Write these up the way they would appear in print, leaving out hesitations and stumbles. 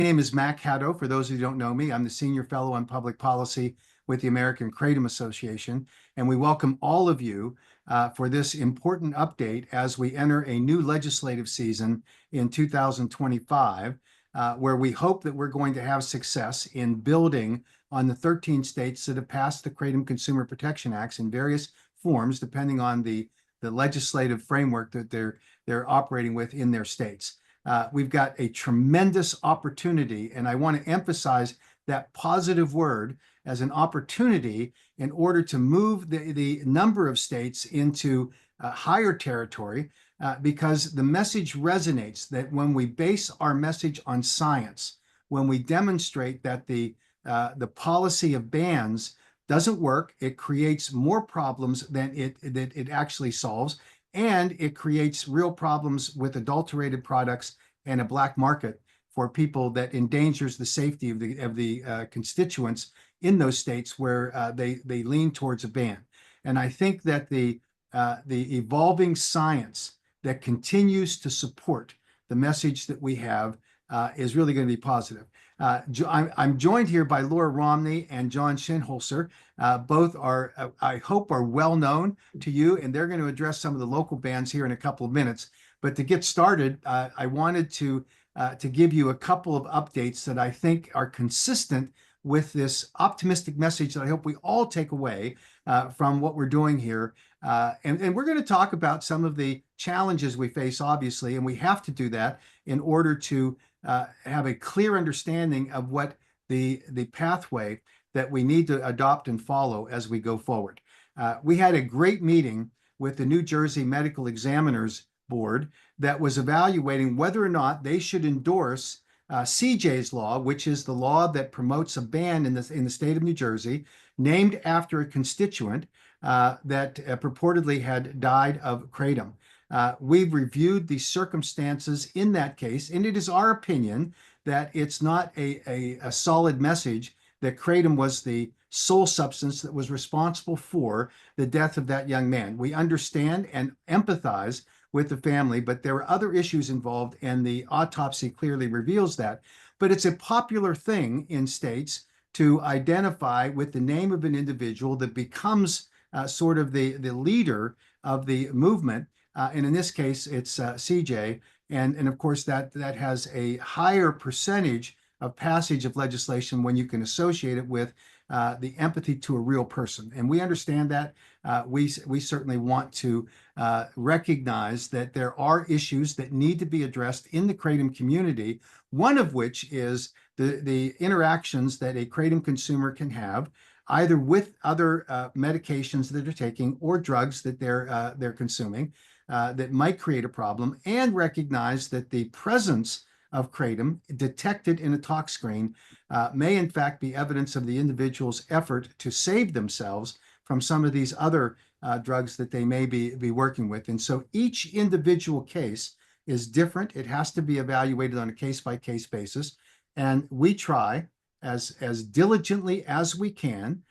name is Mac Haddo. For those who don't know me, I'm the Senior Fellow on Public Policy with the American Kratom Association, and we welcome all of you for this important update as we enter a new legislative season in 2025, where we hope that we're going to have success in building on the 13 states that have passed the Kratom Consumer Protection Acts in various forms, depending on the legislative framework that they're operating with in their states. We've got a tremendous opportunity, and I want to emphasize that positive word as an opportunity in order to move the number of states into higher territory, because the message resonates that when we base our message on science, when we demonstrate that the policy of bans doesn't work, it creates more problems than it actually solves, and it creates real problems with adulterated products and a black market for people that endangers the safety of the constituents in those states where they lean towards a ban. And I think that the evolving science that continues to support the message that we have is really going to be positive. I'm joined here by Laura Romney and John Shinholzer. Both are, I hope, are well known to you, and they're going to address some of the local bans here in a couple of minutes. But to get started, I wanted to give you a couple of updates that I think are consistent with this optimistic message that I hope we all take away from what we're doing here. And we're going to talk about some of the challenges we face, obviously, and we have to do that in order to have a clear understanding of what the pathway that we need to adopt and follow as we go forward. We had a great meeting with the New Jersey Medical Examiners Board that was evaluating whether or not they should endorse CJ's law, which is the law that promotes a ban in the state of New Jersey, named after a constituent that purportedly had died of kratom. We've reviewed the circumstances in that case, and it is our opinion that it's not a solid message that kratom was the sole substance that was responsible for the death of that young man. We understand and empathize with the family, but there are other issues involved, and the autopsy clearly reveals that. But it's a popular thing in states to identify with the name of an individual that becomes sort of the leader of the movement. And in this case, it's CJ. And of course, that has a higher percentage of passage of legislation when you can associate it with the empathy to a real person. And we understand that. We certainly want to recognize that there are issues that need to be addressed in the kratom community, one of which is the interactions that a kratom consumer can have either with other medications that they're taking or drugs that they're consuming that might create a problem, and recognize that the presence of kratom detected in a tox screen may in fact be evidence of the individual's effort to save themselves from some of these other drugs that they may be working with. And so each individual case is different. It has to be evaluated on a case-by-case basis. And we try as diligently as we can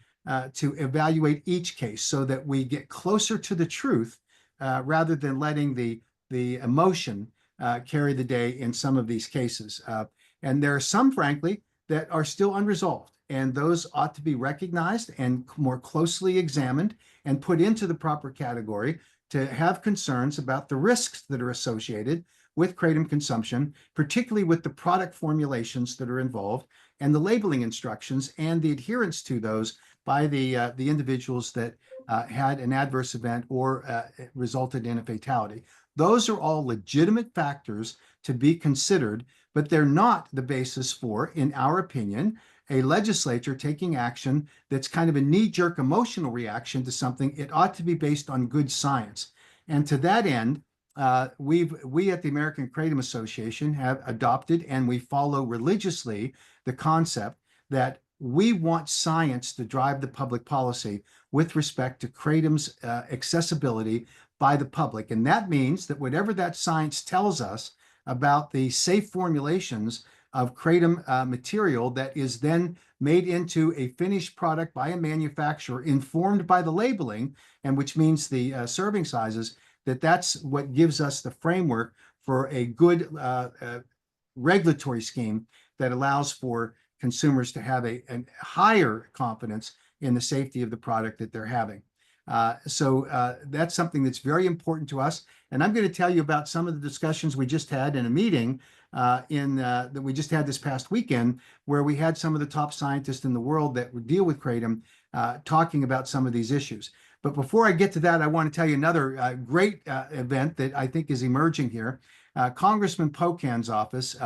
to evaluate each case so that we get closer to the truth rather than letting the emotion carry the day in some of these cases. And there are some, frankly, that are still unresolved, and those ought to be recognized and more closely examined and put into the proper category to have concerns about the risks that are associated with kratom consumption, particularly with the product formulations that are involved and the labeling instructions and the adherence to those by the individuals that had an adverse event or resulted in a fatality. Those are all legitimate factors to be considered, but they're not the basis for, in our opinion, a legislature taking action that's kind of a knee-jerk emotional reaction to something. It ought to be based on good science. And to that end, we at the American Kratom Association have adopted, and we follow religiously, the concept that we want science to drive the public policy with respect to kratom's accessibility by the public. And that means that whatever that science tells us about the safe formulations of kratom material that is then made into a finished product by a manufacturer informed by the labeling, and which means the serving sizes, that's what gives us the framework for a good regulatory scheme that allows for consumers to have a higher confidence in the safety of the product that they're having. So that's something that's very important to us. And I'm going to tell you about some of the discussions we just had in a meeting that we just had this past weekend, where we had some of the top scientists in the world that would deal with kratom talking about some of these issues. But before I get to that, I want to tell you another great event that I think is emerging here. Congressman Pocan's office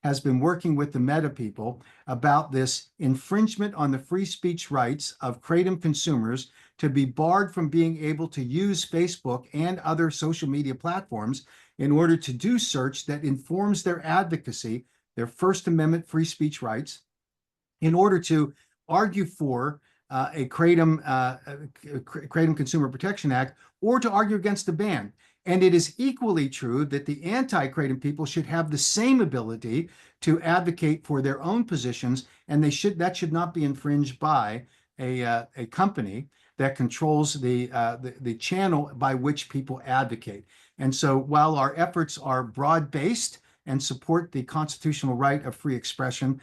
has been working with the Meta people about this infringement on the free speech rights of kratom consumers to be barred from being able to use Facebook and other social media platforms in order to do search that informs their advocacy, their First Amendment free speech rights, in order to argue for a Kratom Consumer Protection Act, or to argue against a ban. And it is equally true that the anti-kratom people should have the same ability to advocate for their own positions, and that should not be infringed by a company that controls the channel by which people advocate. And so while our efforts are broad-based and support the constitutional right of free expression,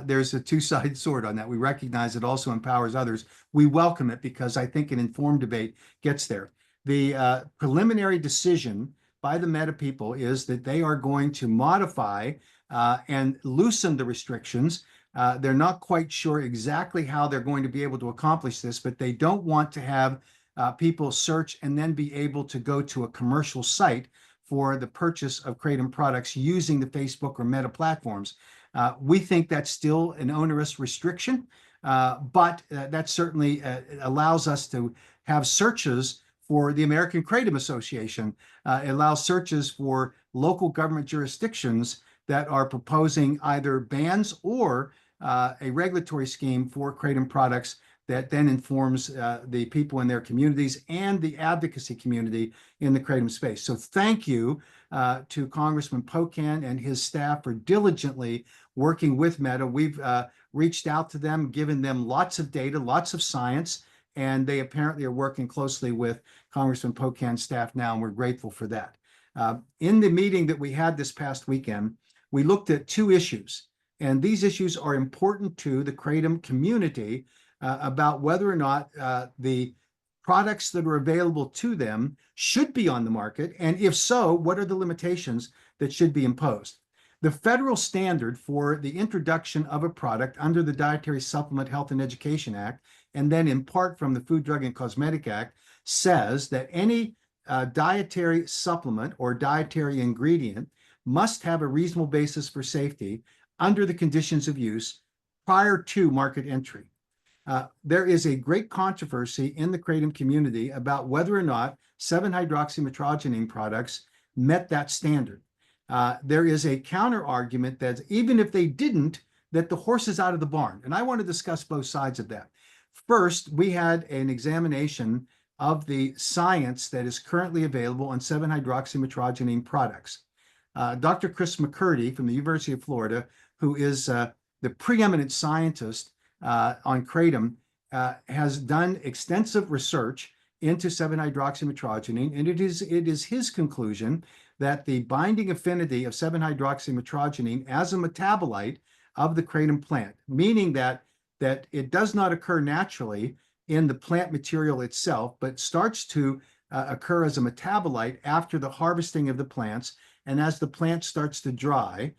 there's a two-sided sword on that. We recognize it also empowers others. We welcome it because I think an informed debate gets there. The preliminary decision by the Meta people is that they are going to modify and loosen the restrictions. They're not quite sure exactly how they're going to be able to accomplish this, but they don't want to have people search and then be able to go to a commercial site for the purchase of kratom products using the Facebook or Meta platforms. We think that's still an onerous restriction, but that certainly allows us to have searches for the American Kratom Association. It allows searches for local government jurisdictions that are proposing either bans or a regulatory scheme for kratom products that then informs the people in their communities and the advocacy community in the kratom space. So thank you to Congressman Pocan and his staff for diligently working with Meta. We've reached out to them, given them lots of data, lots of science, and they apparently are working closely with Congressman Pocan's staff now, and we're grateful for that. In the meeting that we had this past weekend, we looked at two issues, and these issues are important to the kratom community about whether or not the products that are available to them should be on the market, and if so, what are the limitations that should be imposed. The federal standard for the introduction of a product under the Dietary Supplement Health and Education Act, and then in part from the Food, Drug, and Cosmetic Act, says that any dietary supplement or dietary ingredient must have a reasonable basis for safety under the conditions of use prior to market entry. There is a great controversy in the kratom community about whether or not 7-hydroxymetrogenine products met that standard. There is a counter argument that even if they didn't, that the horse is out of the barn. And I want to discuss both sides of that. First, we had an examination of the science that is currently available on 7-hydroxymetrogenine products. Dr. Chris McCurdy from the University of Florida, who is the preeminent scientist on kratom, has done extensive research into 7-hydroxymetrogenine, and it is his conclusion that the binding affinity of 7-hydroxymetrogenine as a metabolite of the kratom plant, meaning that it does not occur naturally in the plant material itself, but starts to occur as a metabolite after the harvesting of the plants, and as the plant starts to dry,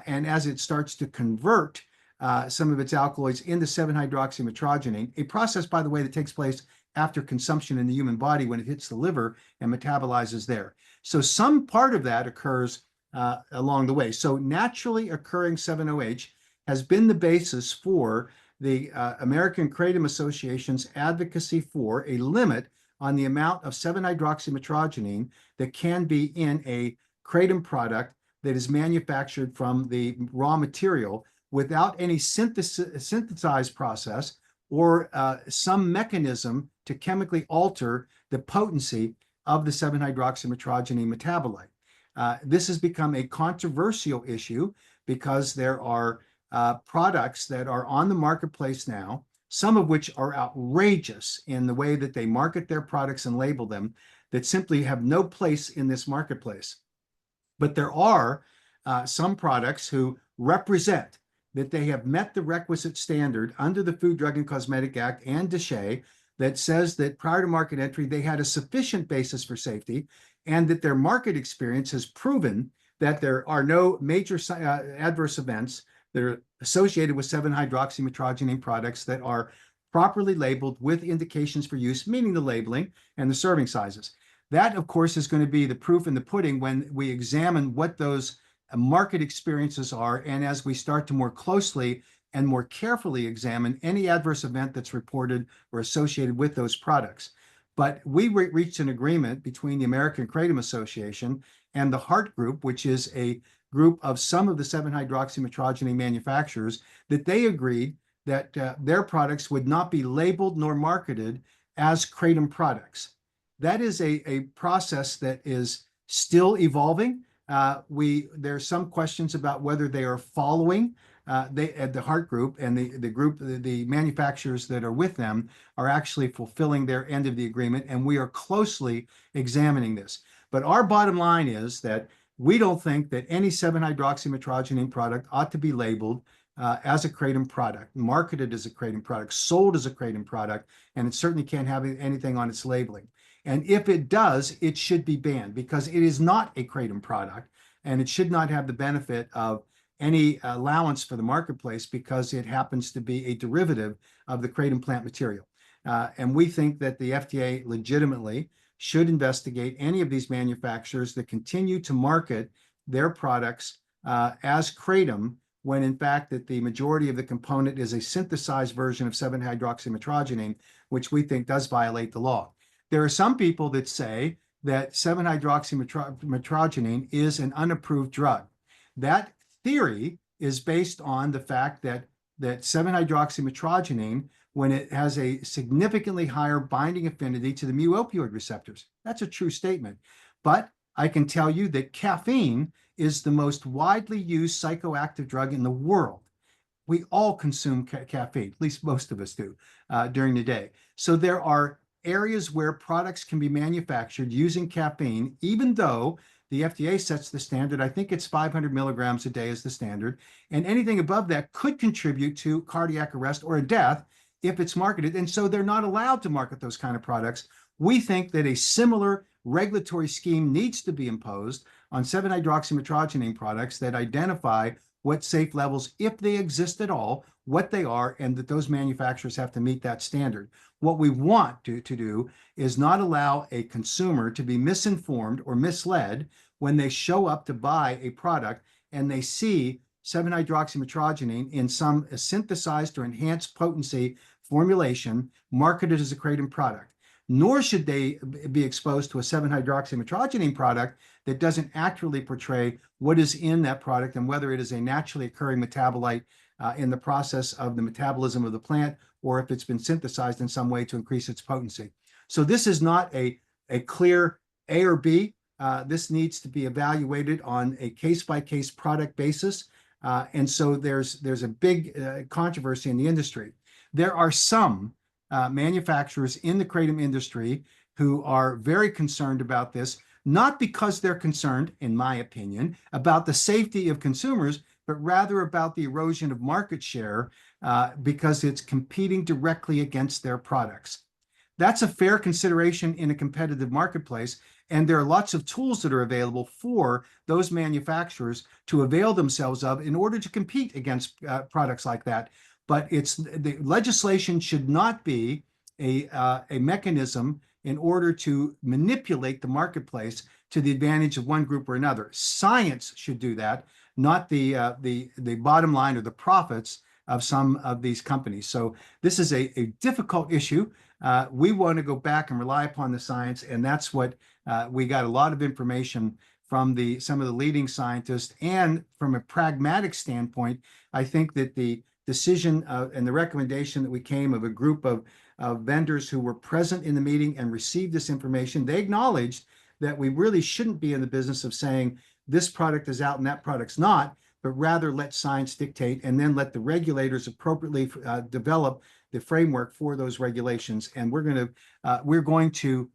and as it starts to convert some of its alkaloids into 7-hydroxymetrogenine, a process, by the way, that takes place after consumption in the human body when it hits the liver and metabolizes there. So some part of that occurs along the way. So naturally occurring 7-OH has been the basis for the American Kratom Association's advocacy for a limit on the amount of 7-hydroxymetrogenine that can be in a kratom product that is manufactured from the raw material without any synthesized process or some mechanism to chemically alter the potency of the 7-hydroxymetrogenine metabolite. This has become a controversial issue because there are products that are on the marketplace now, some of which are outrageous in the way that they market their products and label them, that simply have no place in this marketplace. But there are some products who represent that they have met the requisite standard under the Food, Drug, and Cosmetic Act and DSHEA that says that prior to market entry, they had a sufficient basis for safety, and that their market experience has proven that there are no major adverse events that are associated with 7-hydroxymetrogenine products that are properly labeled with indications for use, meaning the labeling and the serving sizes. That, of course, is going to be the proof in the pudding when we examine what those market experiences are, and as we start to more closely and more carefully examine any adverse event that's reported or associated with those products. But we reached an agreement between the American Kratom Association and the Heart Group, which is a group of some of the 7-hydroxymetrogenine manufacturers, that they agreed that their products would not be labeled nor marketed as kratom products. That is a process that is still evolving. There's some questions about whether they are following the Heart Group, and the manufacturers that are with them are actually fulfilling their end of the agreement, and we are closely examining this. But our bottom line is that we don't think that any 7-hydroxymetrogenine product ought to be labeled as a kratom product, marketed as a kratom product, sold as a kratom product, and it certainly can't have anything on its labeling. And if it does, it should be banned, because it is not a kratom product, and it should not have the benefit of any allowance for the marketplace because it happens to be a derivative of the kratom plant material. And we think that the FDA legitimately should investigate any of these manufacturers that continue to market their products as kratom, when in fact that the majority of the component is a synthesized version of 7-hydroxymetrogenine, which we think does violate the law. There are some people that say that 7-hydroxymetrogenine is an unapproved drug. That theory is based on the fact that 7-hydroxymetrogenine, when it has a significantly higher binding affinity to the mu-opioid receptors. That's a true statement. But I can tell you that caffeine is the most widely used psychoactive drug in the world. We all consume caffeine, at least most of us do, during the day. So there are areas where products can be manufactured using caffeine, even though the FDA sets the standard. I think it's 500 milligrams a day is the standard, and anything above that could contribute to cardiac arrest or a death if it's marketed. And so they're not allowed to market those kind of products. We think that a similar regulatory scheme needs to be imposed on 7-hydroxymetrogenine products that identify what safe levels, if they exist at all, what they are, and that those manufacturers have to meet that standard. What we want to do is not allow a consumer to be misinformed or misled when they show up to buy a product and they see 7-hydroxymetrogenine in some synthesized or enhanced potency formulation marketed as a kratom product. Nor should they be exposed to a 7-hydroxymetrogenine product that doesn't accurately portray what is in that product and whether it is a naturally occurring metabolite in the process of the metabolism of the plant, or if it's been synthesized in some way to increase its potency. So this is not a clear A or B. This needs to be evaluated on a case-by-case product basis. And so there's a big controversy in the industry. There are some manufacturers in the kratom industry who are very concerned about this, not because they're concerned, in my opinion, about the safety of consumers, but rather about the erosion of market share because it's competing directly against their products. That's a fair consideration in a competitive marketplace, and there are lots of tools that are available for those manufacturers to avail themselves of in order to compete against products like that. But the legislation should not be a mechanism in order to manipulate the marketplace to the advantage of one group or another. Science should do that, not the bottom line or the profits of some of these companies. So this is a difficult issue. We want to go back and rely upon the science, and that's what we got a lot of information from some of the leading scientists. And from a pragmatic standpoint, I think that the decision and the recommendation that we came of a group of vendors who were present in the meeting and received this information, they acknowledged that we really shouldn't be in the business of saying this product is out and that product's not, but rather let science dictate and then let the regulators appropriately develop the framework for those regulations. And we're going to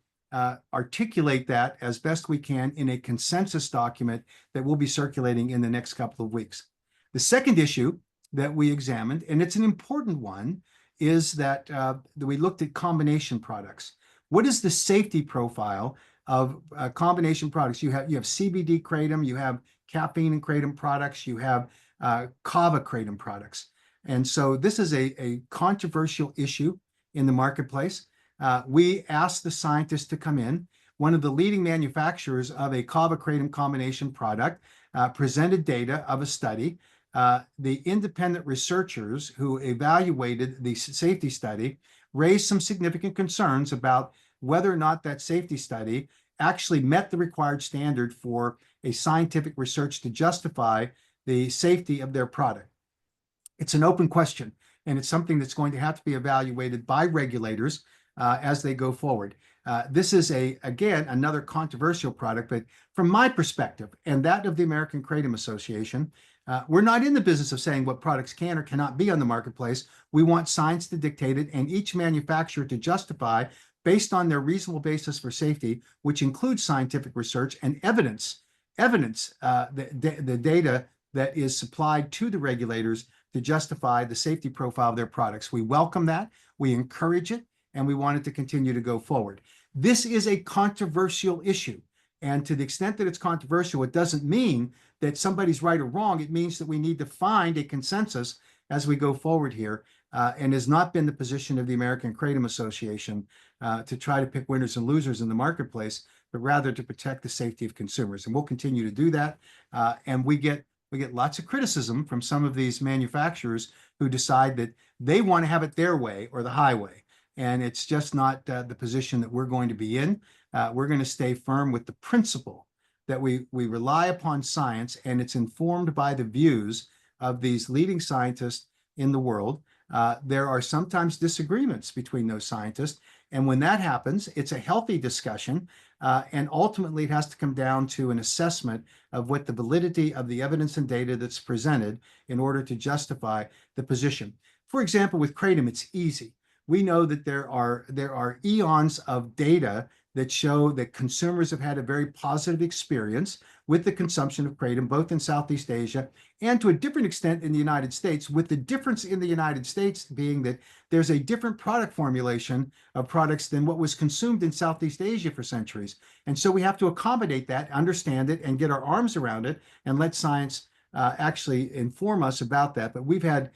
articulate that as best we can in a consensus document that will be circulating in the next couple of weeks. The second issue that we examined, and it's an important one, is that we looked at combination products. What is the safety profile of combination products? You have CBD kratom, you have caffeine and kratom products, you have kava kratom products. And so this is a controversial issue in the marketplace. We asked the scientists to come in. One of the leading manufacturers of a kava kratom combination product presented data of a study. The independent researchers who evaluated the safety study raised some significant concerns about whether or not that safety study actually met the required standard for a scientific research to justify the safety of their product. It's an open question, and it's something that's going to have to be evaluated by regulators as they go forward. This is again, another controversial product, but from my perspective and that of the American Kratom Association, we're not in the business of saying what products can or cannot be on the marketplace. We want science to dictate it and each manufacturer to justify based on their reasonable basis for safety, which includes scientific research and evidence, the data that is supplied to the regulators to justify the safety profile of their products. We welcome that, we encourage it, and we want it to continue to go forward. This is a controversial issue. And to the extent that it's controversial, it doesn't mean that somebody's right or wrong. It means that we need to find a consensus as we go forward here, and has not been the position of the American Kratom Association to try to pick winners and losers in the marketplace, but rather to protect the safety of consumers. And we'll continue to do that. And we get lots of criticism from some of these manufacturers who decide that they want to have it their way or the highway. And it's just not the position that we're going to be in. We're going to stay firm with the principle that we rely upon science, and it's informed by the views of these leading scientists in the world. There are sometimes disagreements between those scientists. And when that happens, it's a healthy discussion. And ultimately, it has to come down to an assessment of what the validity of the evidence and data that's presented in order to justify the position. For example, with kratom, it's easy. We know that there are eons of data that show that consumers have had a very positive experience with the consumption of kratom, both in Southeast Asia and to a different extent in the United States, with the difference in the United States being that there's a different product formulation of products than what was consumed in Southeast Asia for centuries. And so we have to accommodate that, understand it, and get our arms around it and let science actually inform us about that. But we've had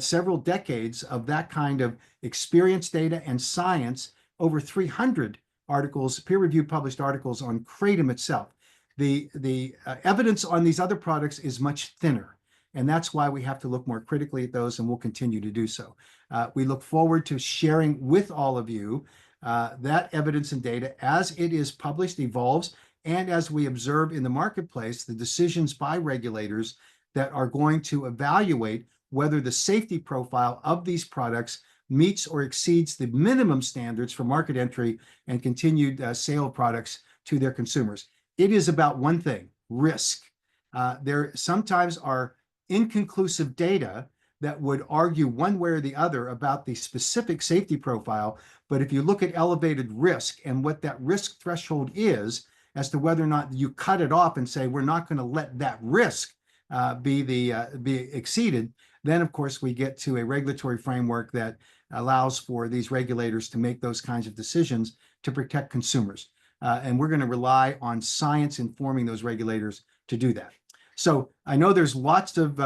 several decades of that kind of experience data and science, over 300 articles, peer-reviewed published articles on kratom itself. The evidence on these other products is much thinner, and that's why we have to look more critically at those, and we'll continue to do so. We look forward to sharing with all of you that evidence and data as it is published, evolves, and as we observe in the marketplace, the decisions by regulators that are going to evaluate whether the safety profile of these products meets or exceeds the minimum standards for market entry and continued sale of products to their consumers. It is about one thing: risk. There sometimes are inconclusive data that would argue one way or the other about the specific safety profile. But if you look at elevated risk and what that risk threshold is, as to whether or not you cut it off and say, we're not going to let that risk be exceeded, then of course we get to a regulatory framework that allows for these regulators to make those kinds of decisions to protect consumers. And we're going to rely on science informing those regulators to do that. So I know there's lots of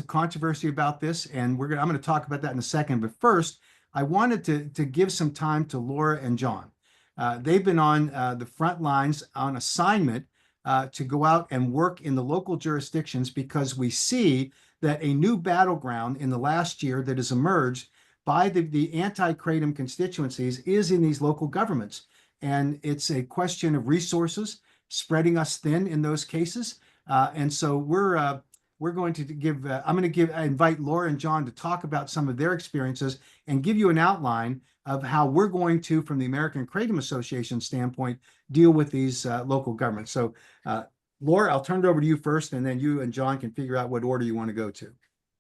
controversy about this, and I'm going to talk about that in a second. But first, I wanted to give some time to Laura and John. They've been on the front lines on assignment to go out and work in the local jurisdictions, because we see that a new battleground in the last year that has emerged by the anti-kratom constituencies is in these local governments. And it's a question of resources spreading us thin in those cases. And so we're going to give, I invite Laura and John to talk about some of their experiences and give you an outline of how we're going to, from the American Kratom Association standpoint, deal with these local governments. So Laura, I'll turn it over to you first, and then you and John can figure out what order you want to go to.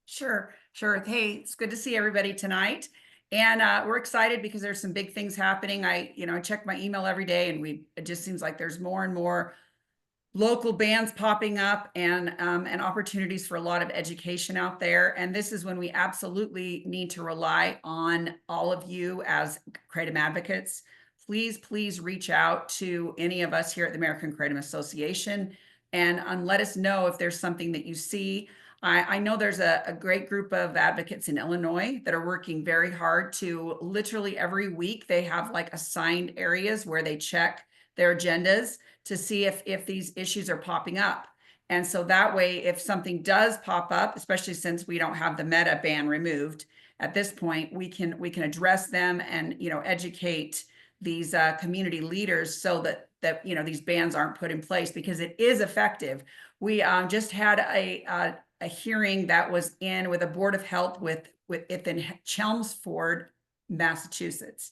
Sure. Hey, it's good to see everybody tonight. And we're excited because there's some big things happening. I check my email every day, and it just seems like there's more and more local bands popping up and opportunities for a lot of education out there. And this is when we absolutely need to rely on all of you as Kratom advocates. Please reach out to any of us here at the American Kratom Association and let us know if there's something that you see. I know there's a great group of advocates in Illinois that are working very hard to literally every week they have like assigned areas where they check their agendas to see if these issues are popping up. And so that way, if something does pop up, especially since we don't have the meta ban removed at this point, we can address them and educate these community leaders so that these bans aren't put in place, because it is effective. We just had a hearing that was in with a board of health with in Chelmsford, Massachusetts.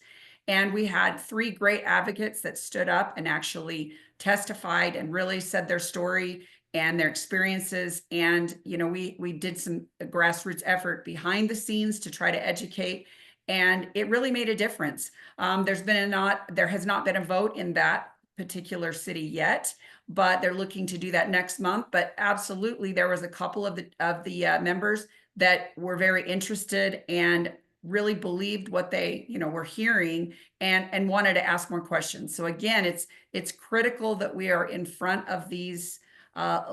And we had 3 great advocates that stood up and actually testified and really said their story and their experiences. And, we did some grassroots effort behind the scenes to try to educate, and it really made a difference. There has not been a vote in that particular city yet, but they're looking to do that next month. But absolutely, there was a couple of the members that were very interested and really believed what they were hearing and wanted to ask more questions. So again, it's critical that we are in front of these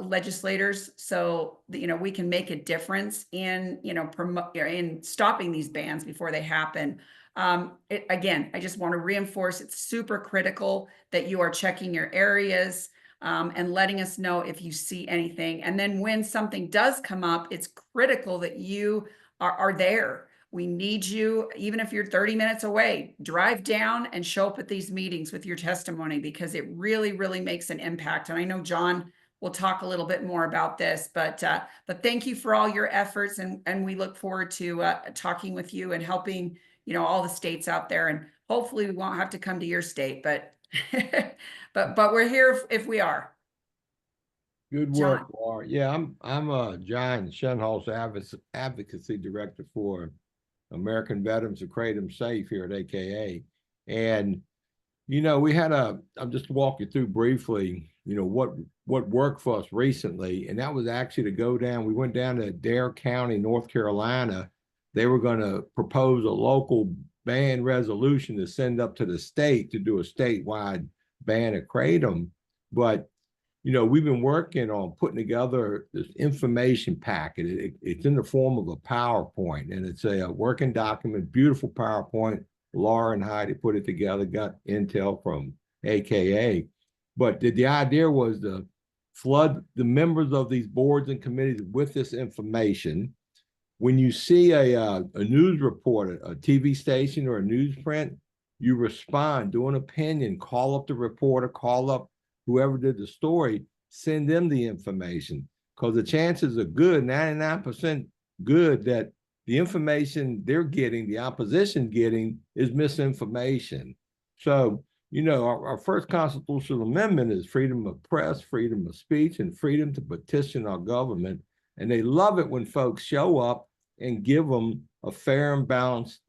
legislators so that we can make a difference in in stopping these bans before they happen. Again, I just want to reinforce it's super critical that you are checking your areas and letting us know if you see anything. And then when something does come up, it's critical that you are there. We need you, even if you're 30 minutes away, drive down and show up at these meetings with your testimony, because it really makes an impact. And I know John will talk a little bit more about this, but thank you for all your efforts. And we look forward to talking with you and helping, all the states out there. And hopefully we won't have to come to your state, but, but we're here if we are. Good John. work, Laura. Yeah, I'm John Shenholz, advocacy director for American Veterans of Kratom Safe here at AKA. And we had I'll just walk you through briefly, what worked for us recently. And that was actually to go down, we went down to Dare County, North Carolina. They were going to propose a local ban resolution to send up to the state to do a statewide ban of kratom. But we've been working on putting together this information packet. It's in the form of a PowerPoint, and it's a working document, beautiful PowerPoint. Laura and Heidi put it together, got intel from AKA. But the idea was to flood the members of these boards and committees with this information. When you see a news report, a TV station or a newsprint, you respond, do an opinion, call up the reporter, call up whoever did the story, send them the information, because the chances are good, 99% good, that the information they're getting, the opposition getting, is misinformation. So, our first constitutional amendment is freedom of press, freedom of speech, and freedom to petition our government. And they love it when folks show up and give them a fair and balanced,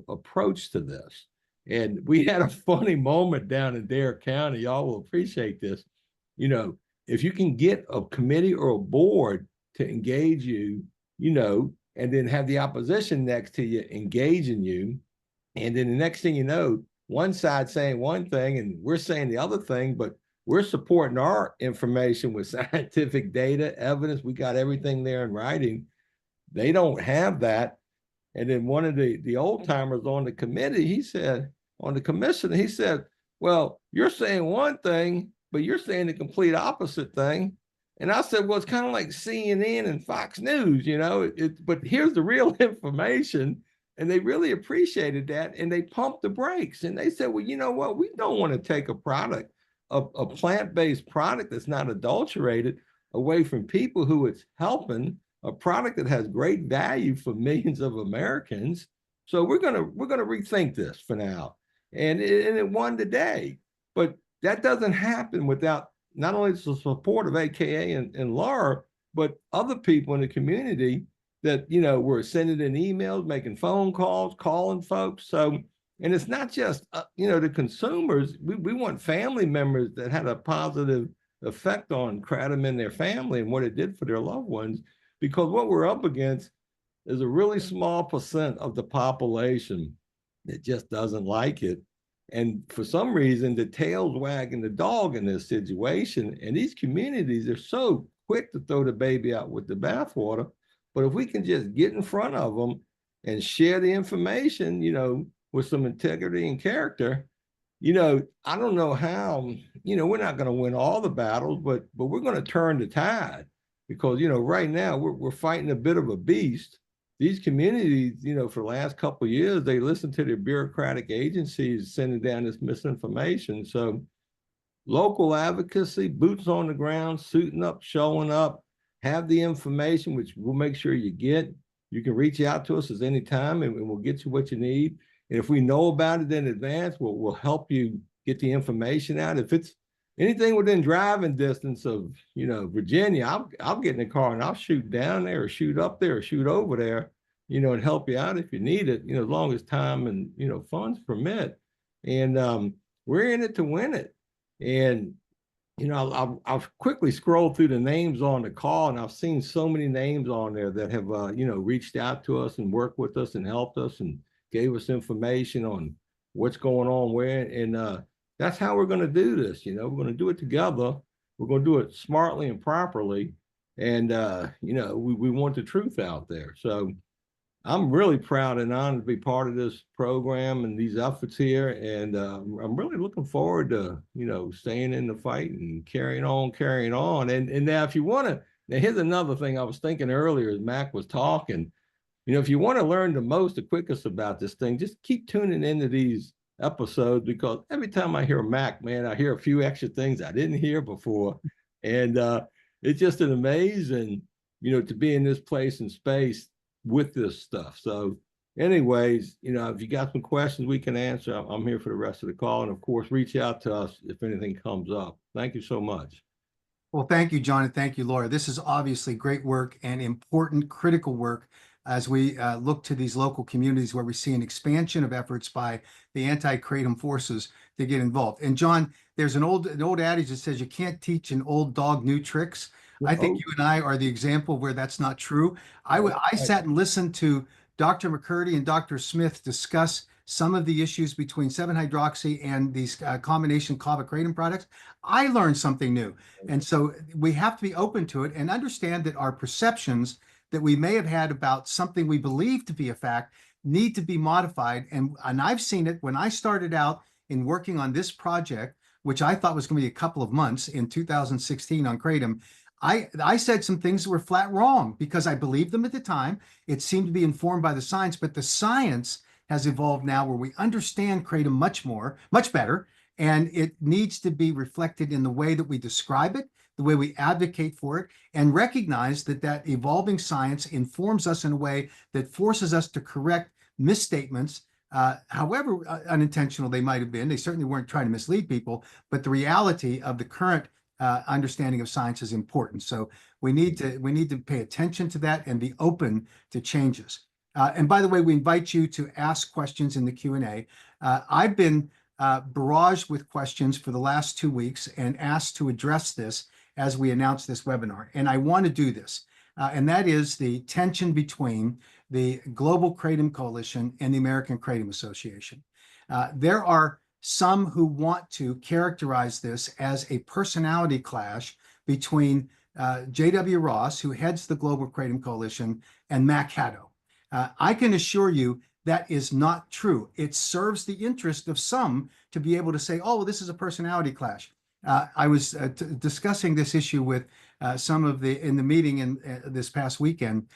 approach to this. And we had a funny moment down in Dare County. Y'all will appreciate this. If you can get a committee or a board to engage you, and then have the opposition next to you engaging you, and then the next thing you know, one side saying one thing and we're saying the other thing, but we're supporting our information with scientific data, evidence. We got everything there in writing. They don't have that. And then one of the old timers on the committee, he said, on the commission, he said, well, you're saying one thing, but you're saying the complete opposite thing. And I said, well, it's kind of like CNN and Fox News, but here's the real information. And they really appreciated that. And they pumped the brakes. And they said, well, you know what? We don't want to take a product, a plant-based product that's not adulterated, away from people who it's helping, a product that has great value for millions of Americans. So we're gonna rethink this for now. And it won today. But that doesn't happen without not only the support of AKA and Laura, but other people in the community that, were sending in emails, making phone calls, calling folks. So, and it's not just, the consumers. We want family members that had a positive effect on Kratom and their family and what it did for their loved ones. Because what we're up against is a really small percent of the population that just doesn't like it. And for some reason, the tail's wagging the dog in this situation. And these communities are so quick to throw the baby out with the bathwater. But if we can just get in front of them and share the information, with some integrity and character, I don't know how, we're not going to win all the battles, but we're going to turn the tide because, right now we're fighting a bit of a beast. These communities, for the last couple of years, they listen to their bureaucratic agencies sending down this misinformation. So local advocacy, boots on the ground, suiting up, showing up, have the information, which we'll make sure you get. You can reach out to us at any time and we'll get you what you need. And if we know about it in advance, we'll help you get the information out. If it's anything within driving distance of, Virginia, I'll get in the car and I'll shoot down there or shoot up there or shoot over there, and help you out if you need it, as long as time and, funds permit. And we're in it to win it. And, I've quickly scrolled through the names on the call, and I've seen so many names on there that have, reached out to us and worked with us and helped us and gave us information on what's going on where. And that's how we're going to do this. We're going to do it together. We're going to do it smartly and properly. And, we want the truth out there. So I'm really proud and honored to be part of this program and these efforts here. And I'm really looking forward to, staying in the fight and carrying on. And now if you want to, now here's another thing I was thinking earlier as Mac was talking, if you want to learn the quickest about this thing, just keep tuning into these episodes because every time I hear Mac, man, I hear a few extra things I didn't hear before. And it's just an amazing, to be in this place and space with this stuff. So anyways, if you got some questions we can answer, I'm here for the rest of the call. And of course, reach out to us if anything comes up. Thank you so much. Well, thank you, John, and thank you, Laura. This is obviously great work and important, critical work as we look to these local communities where we see an expansion of efforts by the anti-kratom forces to get involved. And John, there's an old adage that says you can't teach an old dog new tricks. I think you and I are the example where that's not true. I sat and listened to Dr. McCurdy and Dr. Smith discuss some of the issues between 7-hydroxy and these combination kava-kratom products. I learned something new. And so we have to be open to it and understand that our perceptions that we may have had about something we believe to be a fact need to be modified. And I've seen it when I started out in working on this project, which I thought was going to be a couple of months in 2016 on kratom. I said some things that were flat wrong because I believed them at the time. It seemed to be informed by the science, but the science has evolved now where we understand kratom much better, and it needs to be reflected in the way that we describe it, the way we advocate for it, and recognize that evolving science informs us in a way that forces us to correct misstatements, however unintentional they might have been. They certainly weren't trying to mislead people, but the reality of the current understanding of science is important. So we need to pay attention to that and be open to changes. And by the way, we invite you to ask questions in the Q&A. I've been barraged with questions for the last 2 weeks and asked to address this as we announce this webinar. And I want to do this. And that is the tension between the Global Kratom Coalition and the American Kratom Association. There are some who want to characterize this as a personality clash between J.W. Ross, who heads the Global Kratom Coalition, and Mac Haddo. I can assure you that is not true. It serves the interest of some to be able to say, oh, well, this is a personality clash. I was discussing this issue with some of in the meeting in this past weekend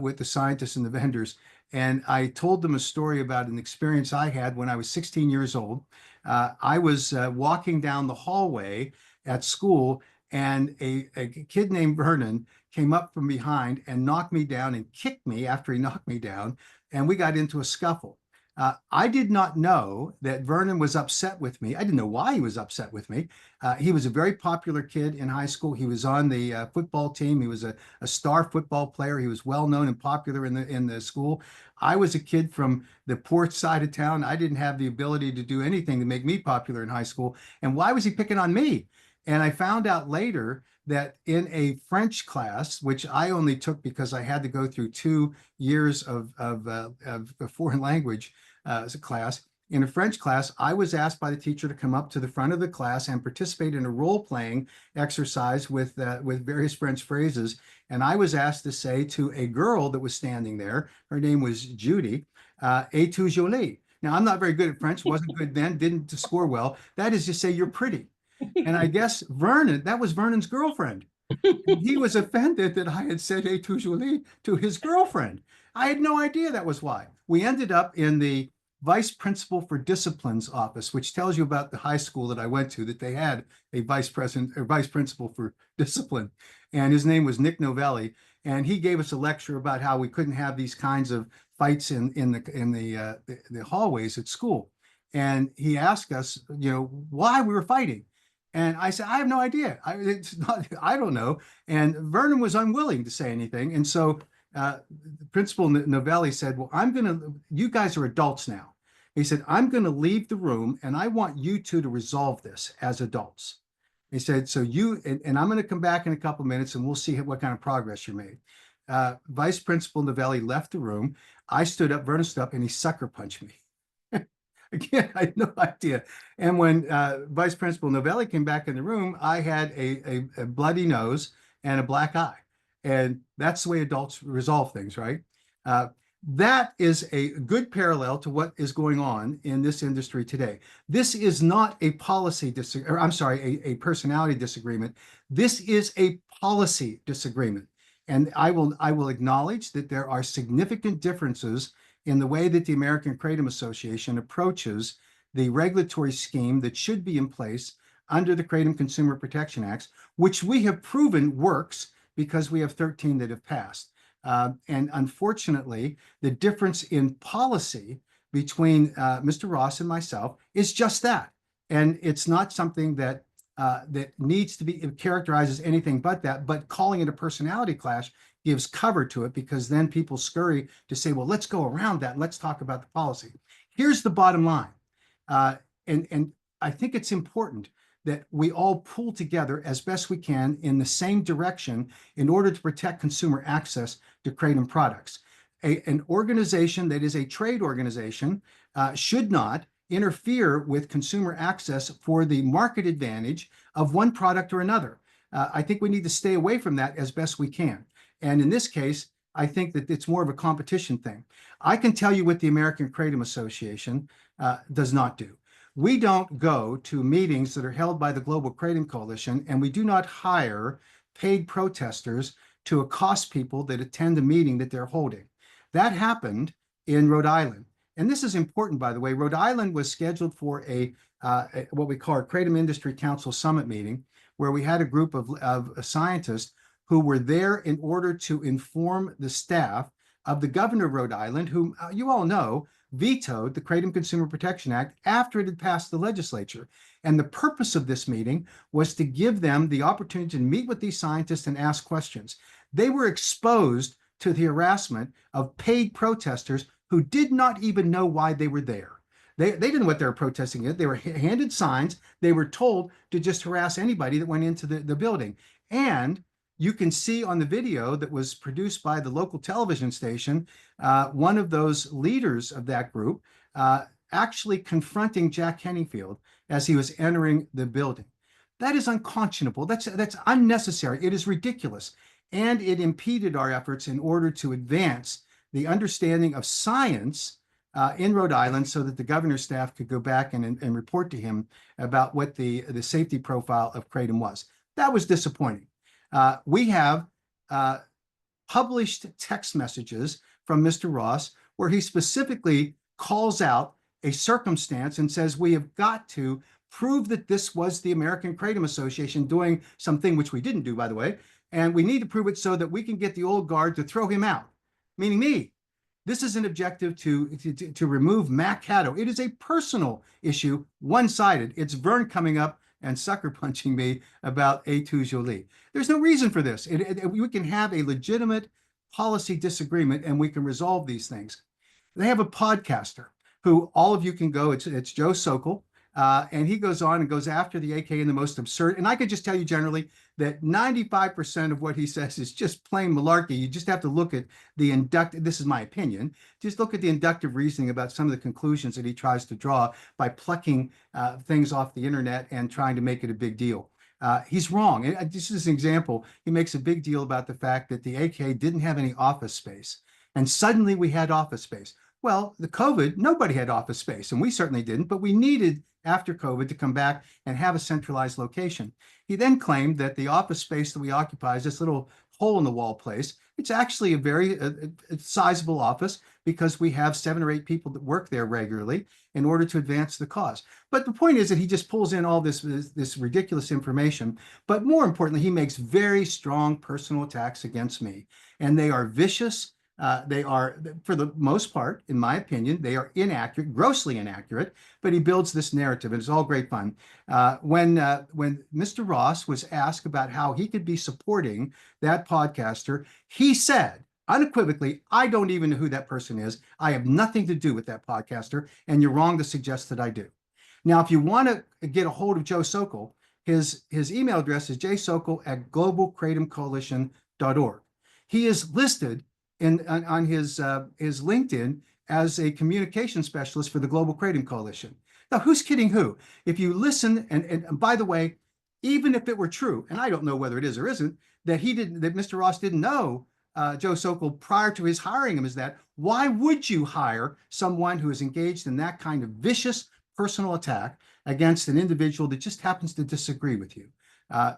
with the scientists and the vendors. And I told them a story about an experience I had when I was 16 years old. I was walking down the hallway at school, and a kid named Vernon came up from behind and knocked me down and kicked me after he knocked me down, and we got into a scuffle. I did not know that Vernon was upset with me. I didn't know why he was upset with me. He was a very popular kid in high school. He was on the football team. He was a star football player. He was well known and popular in the school. I was a kid from the poor side of town. I didn't have the ability to do anything to make me popular in high school. And why was he picking on me? And I found out later that in a French class, which I only took because I had to go through 2 years of a foreign language as a class, in a French class, I was asked by the teacher to come up to the front of the class and participate in a role-playing exercise with various French phrases. And I was asked to say to a girl that was standing there, her name was Judy, "Et tu jolie." Now, I'm not very good at French, wasn't good then, didn't score well. That is to say, you're pretty. And I guess Vernon, that was Vernon's girlfriend. And he was offended that I had said "Et tu jolie" to his girlfriend. I had no idea that was why. We ended up in the vice principal for discipline's office, which tells you about the high school that I went to, that they had a vice president or vice principal for discipline. And his name was Nick Novelli. And he gave us a lecture about how we couldn't have these kinds of fights in the hallways at school. And he asked us, why we were fighting. And I said, I have no idea. I don't know. And Vernon was unwilling to say anything. And so Principal Novelli said, well, you guys are adults now. He said, I'm going to leave the room and I want you two to resolve this as adults. He said, so and I'm going to come back in a couple of minutes and we'll see what kind of progress you made. Vice Principal Novelli left the room. I stood up, Vernon stood up, and he sucker punched me. Again, I had no idea. And when Vice Principal Novelli came back in the room, I had a bloody nose and a black eye. And that's the way adults resolve things, right? That is a good parallel to what is going on in this industry today. This is not a a personality disagreement. This is a policy disagreement. And I will acknowledge that there are significant differences in the way that the American Kratom Association approaches the regulatory scheme that should be in place under the Kratom Consumer Protection Acts, which we have proven works because we have 13 that have passed. And unfortunately, the difference in policy between Mr. Ross and myself is just that. And it's not something that needs to be characterized as anything but that, but calling it a personality clash gives cover to it, because then people scurry to say, well, let's go around that. Let's talk about the policy. Here's the bottom line. And I think it's important that we all pull together as best we can in the same direction in order to protect consumer access to Kratom products. An organization that is a trade organization should not interfere with consumer access for the market advantage of one product or another. I think we need to stay away from that as best we can. And in this case, I think that it's more of a competition thing. I can tell you what the American Kratom Association does not do. We don't go to meetings that are held by the Global Kratom Coalition, and we do not hire paid protesters to accost people that attend a meeting that they're holding. That happened in Rhode Island. And this is important, by the way. Rhode Island was scheduled for what we call a Kratom Industry Council Summit meeting, where we had a group of scientists who were there in order to inform the staff of the governor of Rhode Island, whom you all know vetoed the Kratom Consumer Protection Act after it had passed the legislature. And the purpose of this meeting was to give them the opportunity to meet with these scientists and ask questions. They were exposed to the harassment of paid protesters who did not even know why they were there. They didn't know what they were protesting at. They were handed signs. They were told to just harass anybody that went into the building. And you can see on the video that was produced by the local television station, one of those leaders of that group actually confronting Jack Henningfield as he was entering the building. That is unconscionable. That's unnecessary. It is ridiculous. And it impeded our efforts in order to advance the understanding of science in Rhode Island, so that the governor's staff could go back and report to him about what the safety profile of Kratom was. That was disappointing. We have published text messages from Mr. Ross where he specifically calls out a circumstance and says, we have got to prove that this was the American Kratom Association doing something, which we didn't do, by the way, and we need to prove it so that we can get the old guard to throw him out, meaning me. This is an objective to remove Mac Haddo. It is a personal issue, one-sided. It's Vern coming up and sucker punching me about Et tu jolie. There's no reason for this. We can have a legitimate policy disagreement and we can resolve these things. They have a podcaster who all of you can go. It's Joe Sokol. And he goes on and goes after the AK in the most absurd. And I could just tell you generally that 95% of what he says is just plain malarkey. You just have to look at the inductive, this is my opinion, just look at the inductive reasoning about some of the conclusions that he tries to draw by plucking things off the internet and trying to make it a big deal. He's wrong. And this is an example. He makes a big deal about the fact that the AK didn't have any office space. And suddenly we had office space. Well, the COVID, nobody had office space, and we certainly didn't, but we needed after COVID to come back and have a centralized location. He then claimed that the office space that we occupy is this little hole in the wall place. It's actually a very sizable office because we have 7 or 8 people that work there regularly in order to advance the cause. But the point is that he just pulls in all this ridiculous information. But more importantly, he makes very strong personal attacks against me, and they are vicious. They are, for the most part, in my opinion, they are inaccurate, grossly inaccurate, but he builds this narrative, and it's all great fun. When Mr. Ross was asked about how he could be supporting that podcaster, he said unequivocally, I don't even know who that person is. I have nothing to do with that podcaster, and you're wrong to suggest that I do. Now, if you want to get a hold of Joe Sokol, his email address is jsokol@globalkratomcoalition.org. He is listed on his LinkedIn as a communication specialist for the Global Kratom Coalition. Now, who's kidding who? If you listen, and by the way, even if it were true, and I don't know whether it is or isn't, that Mr. Ross didn't know Joe Sokol prior to his hiring him as that, why would you hire someone who is engaged in that kind of vicious personal attack against an individual that just happens to disagree with you?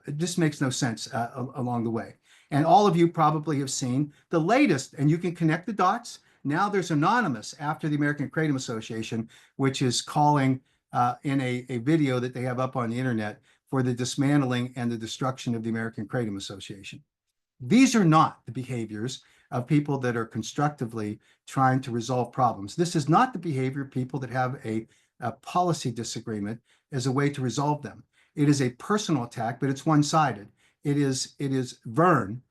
It just makes no sense along the way. And all of you probably have seen the latest, and you can connect the dots. Now there's Anonymous after the American Kratom Association, which is calling in a video that they have up on the internet for the dismantling and the destruction of the American Kratom Association. These are not the behaviors of people that are constructively trying to resolve problems. This is not the behavior of people that have a policy disagreement as a way to resolve them. It is a personal attack, but it's one-sided. It is Vernon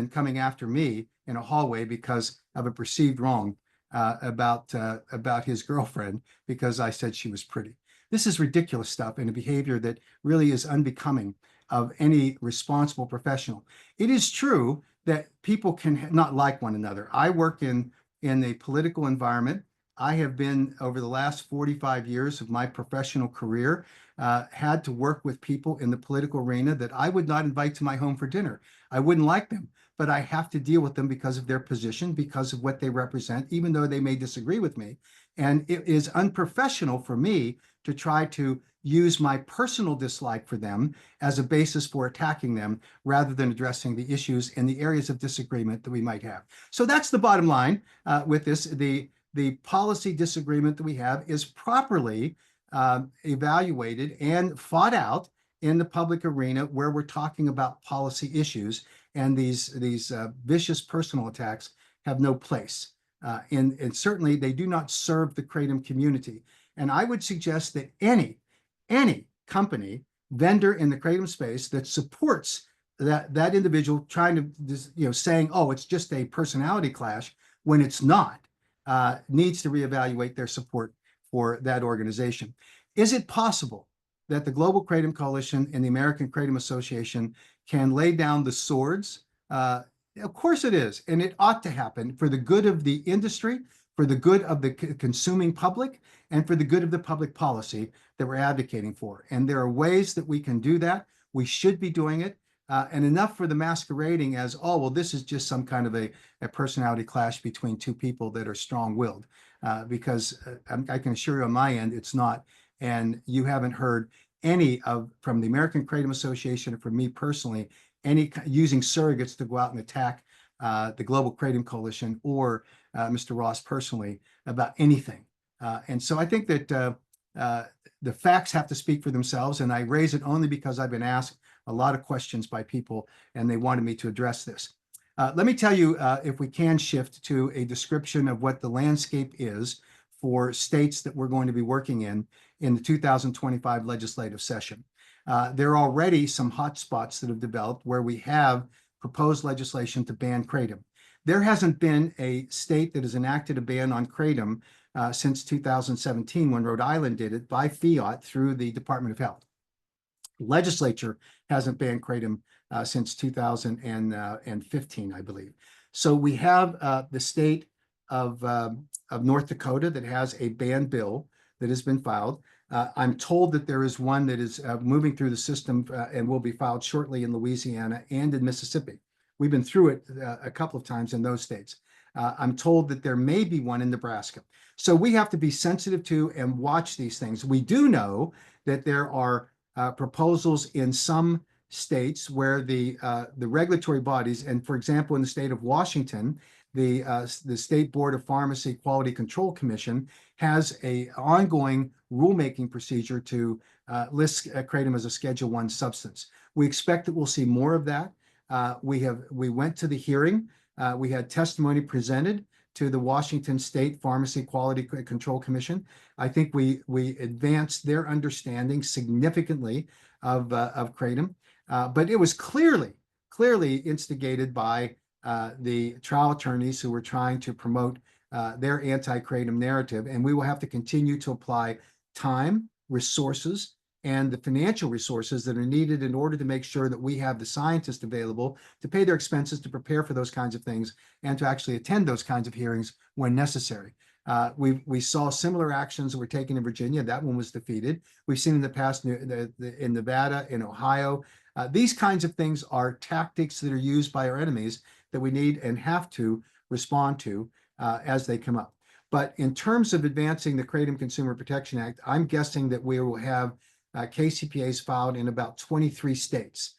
coming after me in a hallway because of a perceived wrong about his girlfriend because I said she was pretty. This is ridiculous stuff and a behavior that really is unbecoming of any responsible professional. It is true that people can not like one another. I work in a political environment. I have been, over the last 45 years of my professional career, had to work with people in the political arena that I would not invite to my home for dinner. I wouldn't like them, but I have to deal with them because of their position, because of what they represent, even though they may disagree with me. And it is unprofessional for me to try to use my personal dislike for them as a basis for attacking them rather than addressing the issues and the areas of disagreement that we might have. So that's the bottom line with this. The policy disagreement that we have is properly evaluated and fought out in the public arena where we're talking about policy issues, and these vicious personal attacks have no place. And certainly they do not serve the Kratom community. And I would suggest that any company, vendor in the Kratom space that supports that individual trying to, saying, oh, it's just a personality clash when it's not, needs to reevaluate their support for that organization. Is it possible that the Global Kratom Coalition and the American Kratom Association can lay down the swords? Of course it is, and it ought to happen for the good of the industry, for the good of the consuming public, and for the good of the public policy that we're advocating for. And there are ways that we can do that. We should be doing it. And enough for the masquerading as, oh, well, this is just some kind of a personality clash between two people that are strong-willed. Because I can assure you on my end, it's not. And you haven't heard any from the American Kratom Association or from me personally, any using surrogates to go out and attack the Global Kratom Coalition or Mr. Ross personally about anything. And so I think that the facts have to speak for themselves. And I raise it only because I've been asked a lot of questions by people and they wanted me to address this. Let me tell you, if we can shift to a description of what the landscape is for states that we're going to be working in the 2025 legislative session. There are already some hot spots that have developed where we have proposed legislation to ban kratom. There hasn't been a state that has enacted a ban on kratom since 2017, when Rhode Island did it by fiat through the Department of Health. Legislature hasn't banned kratom since 2015, I believe. So we have the state of North Dakota that has a ban bill that has been filed. I'm told that there is one that is moving through the system and will be filed shortly in Louisiana and in Mississippi. We've been through it a couple of times in those states. I'm told that there may be one in Nebraska. So we have to be sensitive to and watch these things. We do know that there are proposals in some states where the regulatory bodies, and for example, in the state of Washington, the State Board of Pharmacy Quality Control Commission has a ongoing rulemaking procedure to list kratom as a Schedule I substance. We expect that we'll see more of that. We went to the hearing. We had testimony presented to the Washington State Pharmacy Quality Control Commission. I think we advanced their understanding significantly of kratom, but it was clearly instigated by the trial attorneys who were trying to promote their anti-kratom narrative, and we will have to continue to apply time, resources, and the financial resources that are needed in order to make sure that we have the scientists available to pay their expenses, to prepare for those kinds of things, and to actually attend those kinds of hearings when necessary. We saw similar actions that were taken in Virginia. That one was defeated. We've seen in the past in Nevada, in Ohio. These kinds of things are tactics that are used by our enemies that we need and have to respond to as they come up. But in terms of advancing the Kratom Consumer Protection Act, I'm guessing that we will have KCPAs filed in about 23 states.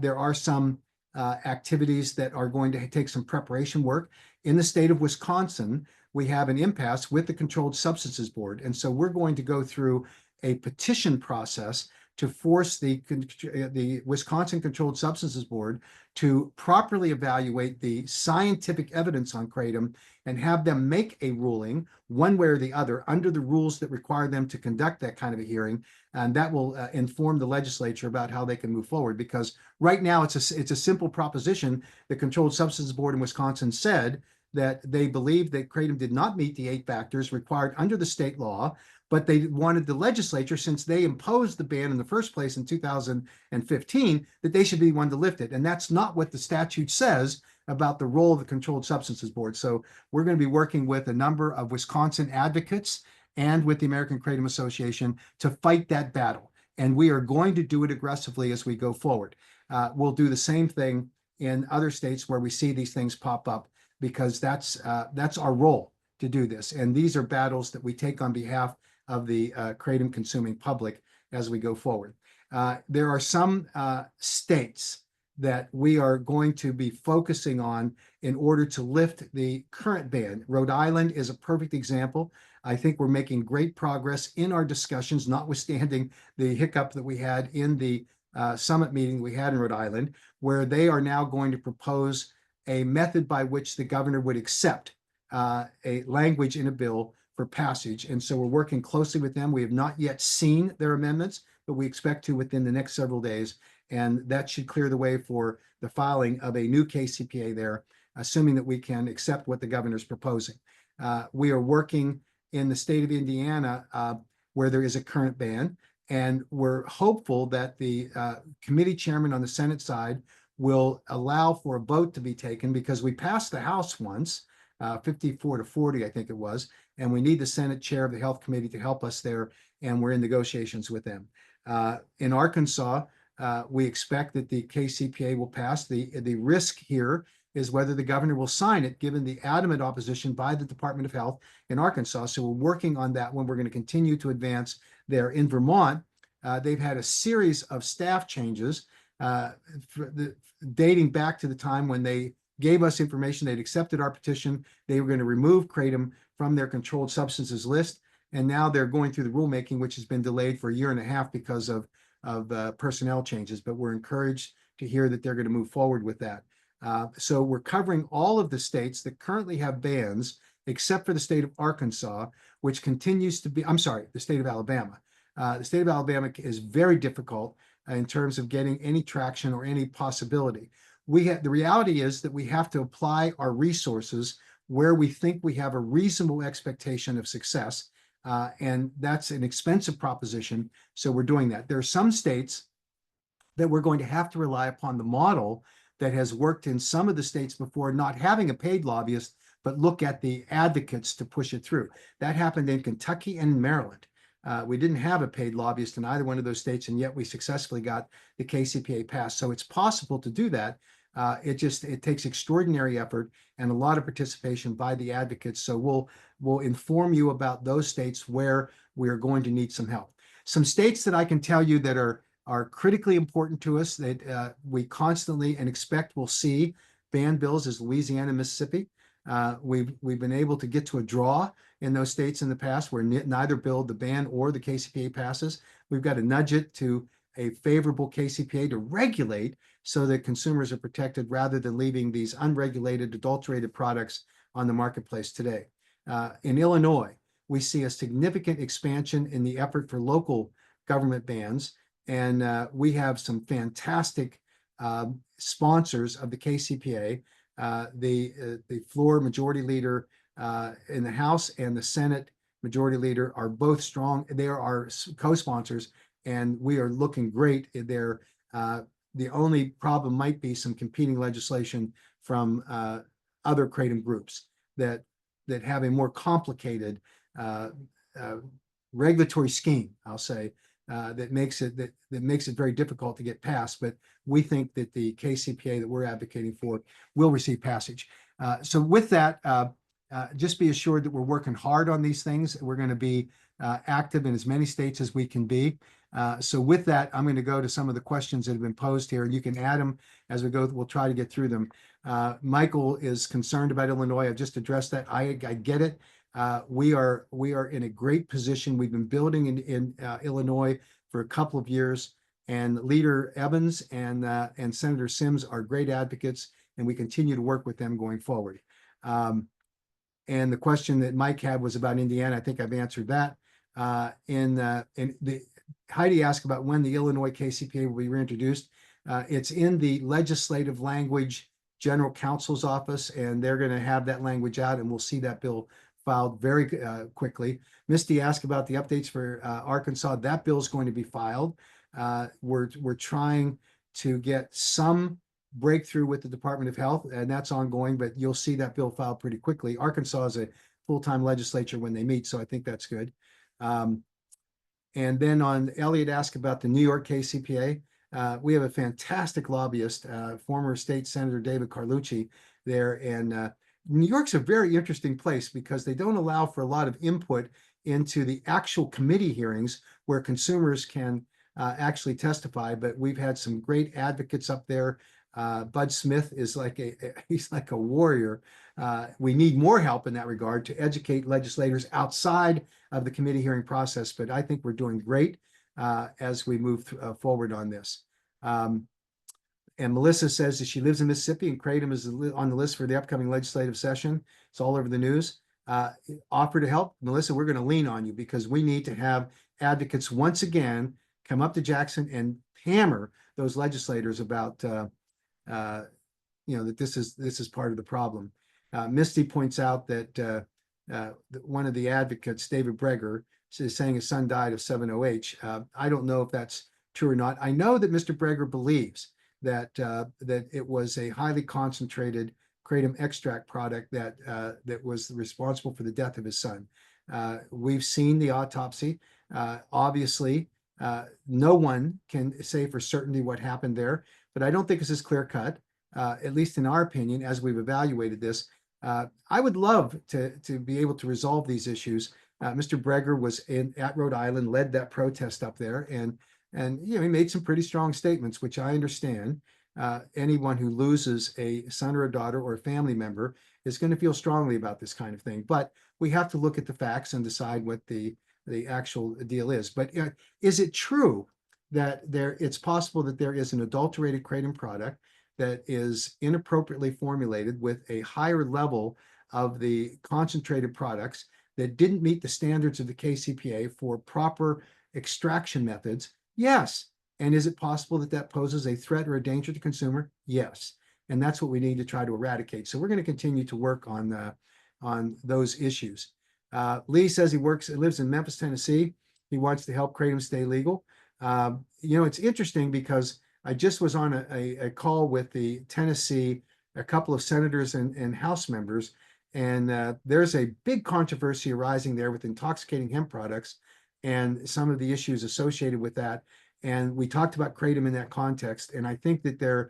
There are some activities that are going to take some preparation work. In the state of Wisconsin, we have an impasse with the Controlled Substances Board. And so we're going to go through a petition process to force the Wisconsin Controlled Substances Board to properly evaluate the scientific evidence on kratom and have them make a ruling one way or the other under the rules that require them to conduct that kind of a hearing. And that will inform the legislature about how they can move forward. Because right now it's a simple proposition. The Controlled Substances Board in Wisconsin said that they believed that kratom did not meet the 8 factors required under the state law, but they wanted the legislature, since they imposed the ban in the first place in 2015, that they should be one to lift it. And that's not what the statute says about the role of the Controlled Substances Board. So we're going to be working with a number of Wisconsin advocates and with the American Kratom Association to fight that battle. And we are going to do it aggressively as we go forward. We'll do the same thing in other states where we see these things pop up, because that's our role to do this. And these are battles that we take on behalf of the kratom consuming public as we go forward. There are some states that we are going to be focusing on in order to lift the current ban. Rhode Island is a perfect example. I think we're making great progress in our discussions, notwithstanding the hiccup that we had in the summit meeting we had in Rhode Island, where they are now going to propose a method by which the governor would accept a language in a bill for passage. And so we're working closely with them. We have not yet seen their amendments, but we expect to within the next several days. And that should clear the way for the filing of a new KCPA there, assuming that we can accept what the governor's proposing. We are working in the state of Indiana where there is a current ban, and we're hopeful that the committee chairman on the Senate side will allow for a vote to be taken, because we passed the House once, 54-40, I think it was, and we need the Senate chair of the Health Committee to help us there, and we're in negotiations with them. In Arkansas, we expect that the KCPA will pass. The risk here is whether the governor will sign it, given the adamant opposition by the Department of Health in Arkansas. So we're working on that one. We're going to continue to advance there. In Vermont, they've had a series of staff changes dating back to the time when they gave us information. They'd accepted our petition. They were going to remove kratom from their controlled substances list. And now they're going through the rulemaking, which has been delayed for a year and a half because of personnel changes. But we're encouraged to hear that they're going to move forward with that. So we're covering all of the states that currently have bans, except for the state of Arkansas, which continues to be, I'm sorry, the state of Alabama. The state of Alabama is very difficult in terms of getting any traction or any possibility. The reality is that we have to apply our resources where we think we have a reasonable expectation of success. And that's an expensive proposition. So we're doing that. There are some states that we're going to have to rely upon the model that has worked in some of the states before, not having a paid lobbyist, but look at the advocates to push it through. That happened in Kentucky and in Maryland. We didn't have a paid lobbyist in either one of those states, and yet we successfully got the KCPA passed. So it's possible to do that. It takes extraordinary effort and a lot of participation by the advocates. So we'll inform you about those states where we are going to need some help. Some states that I can tell you that are critically important to us that we constantly and expect will see ban bills is Louisiana and Mississippi. We've been able to get to a draw in those states in the past where neither bill, the ban or the KCPA, passes. We've got to nudge it to a favorable KCPA to regulate so that consumers are protected rather than leaving these unregulated, adulterated products on the marketplace today. In Illinois, we see a significant expansion in the effort for local government bans. And we have some fantastic sponsors of the KCPA. The floor majority leader in the House and the Senate majority leader are both strong. They are our co-sponsors, and we are looking great. The only problem might be some competing legislation from other kratom groups that have a more complicated regulatory scheme, I'll say, that makes it very difficult to get passed. But we think that the KCPA that we're advocating for will receive passage. So with that, just be assured that we're working hard on these things. We're going to be active in as many states as we can be. So with that, I'm going to go to some of the questions that have been posed here, and you can add them as we go. We'll try to get through them. Michael is concerned about Illinois. I've just addressed that. I get it. We are in a great position. We've been building in Illinois for a couple of years, and Leader Evans and Senator Sims are great advocates, and we continue to work with them going forward. And the question that Mike had was about Indiana. I think I've answered that. Heidi asked about when the Illinois KCPA will be reintroduced. It's in the legislative language general counsel's office, and they're going to have that language out, and we'll see that bill filed very quickly. Misty asked about the updates for Arkansas. That bill is going to be filed. We're trying to get some breakthrough with the Department of Health, and that's ongoing, but you'll see that bill filed pretty quickly. Arkansas is a full-time legislature when they meet, so I think that's good. And then on Elliot asked about the New York KCPA. We have a fantastic lobbyist, former state senator David Carlucci there. And New York's a very interesting place because they don't allow for a lot of input into the actual committee hearings where consumers can actually testify. But we've had some great advocates up there. Bud Smith is he's like a warrior. We need more help in that regard to educate legislators outside of the committee hearing process. But I think we're doing great as we move forward on this. And Melissa says that she lives in Mississippi and Kratom is on the list for the upcoming legislative session. It's all over the news. Offer to help. Melissa, we're going to lean on you because we need to have advocates once again come up to Jackson and hammer those legislators about that this is part of the problem. Misty points out that one of the advocates, David Breger, is saying his son died of 7OH. I don't know if that's true or not. I know that Mr. Breger believes that it was a highly concentrated kratom extract product that was responsible for the death of his son. We've seen the autopsy. Obviously, no one can say for certainty what happened there, but I don't think it's as clear cut, at least in our opinion, as we've evaluated this. I would love to be able to resolve these issues. Mr. Breger was at Rhode Island, led that protest up there, and he made some pretty strong statements, which I understand. Anyone who loses a son or a daughter or a family member is going to feel strongly about this kind of thing. But we have to look at the facts and decide what the actual deal is. But is it true that it's possible that there is an adulterated kratom product that is inappropriately formulated with a higher level of the concentrated products that didn't meet the standards of the KCPA for proper extraction methods? Yes. And is it possible that that poses a threat or a danger to the consumer? Yes. And that's what we need to try to eradicate. So we're going to continue to work on on those issues. Lee says he lives in Memphis, Tennessee. He wants to help Kratom stay legal. It's interesting because I just was on a call with the Tennessee, a couple of senators and House members, and there's a big controversy arising there with intoxicating hemp products and some of the issues associated with that. And we talked about Kratom in that context. And I think that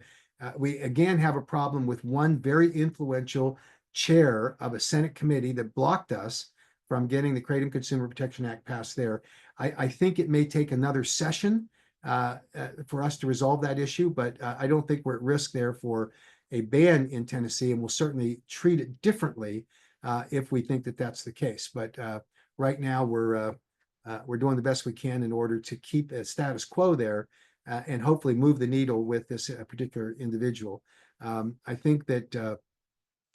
we again have a problem with one very influential chair of a Senate committee that blocked us from getting the Kratom Consumer Protection Act passed there. I think it may take another session for us to resolve that issue, but I don't think we're at risk there for a ban in Tennessee, and we'll certainly treat it differently if we think that that's the case. But right now, we're doing the best we can in order to keep a status quo there and hopefully move the needle with this particular individual. I think that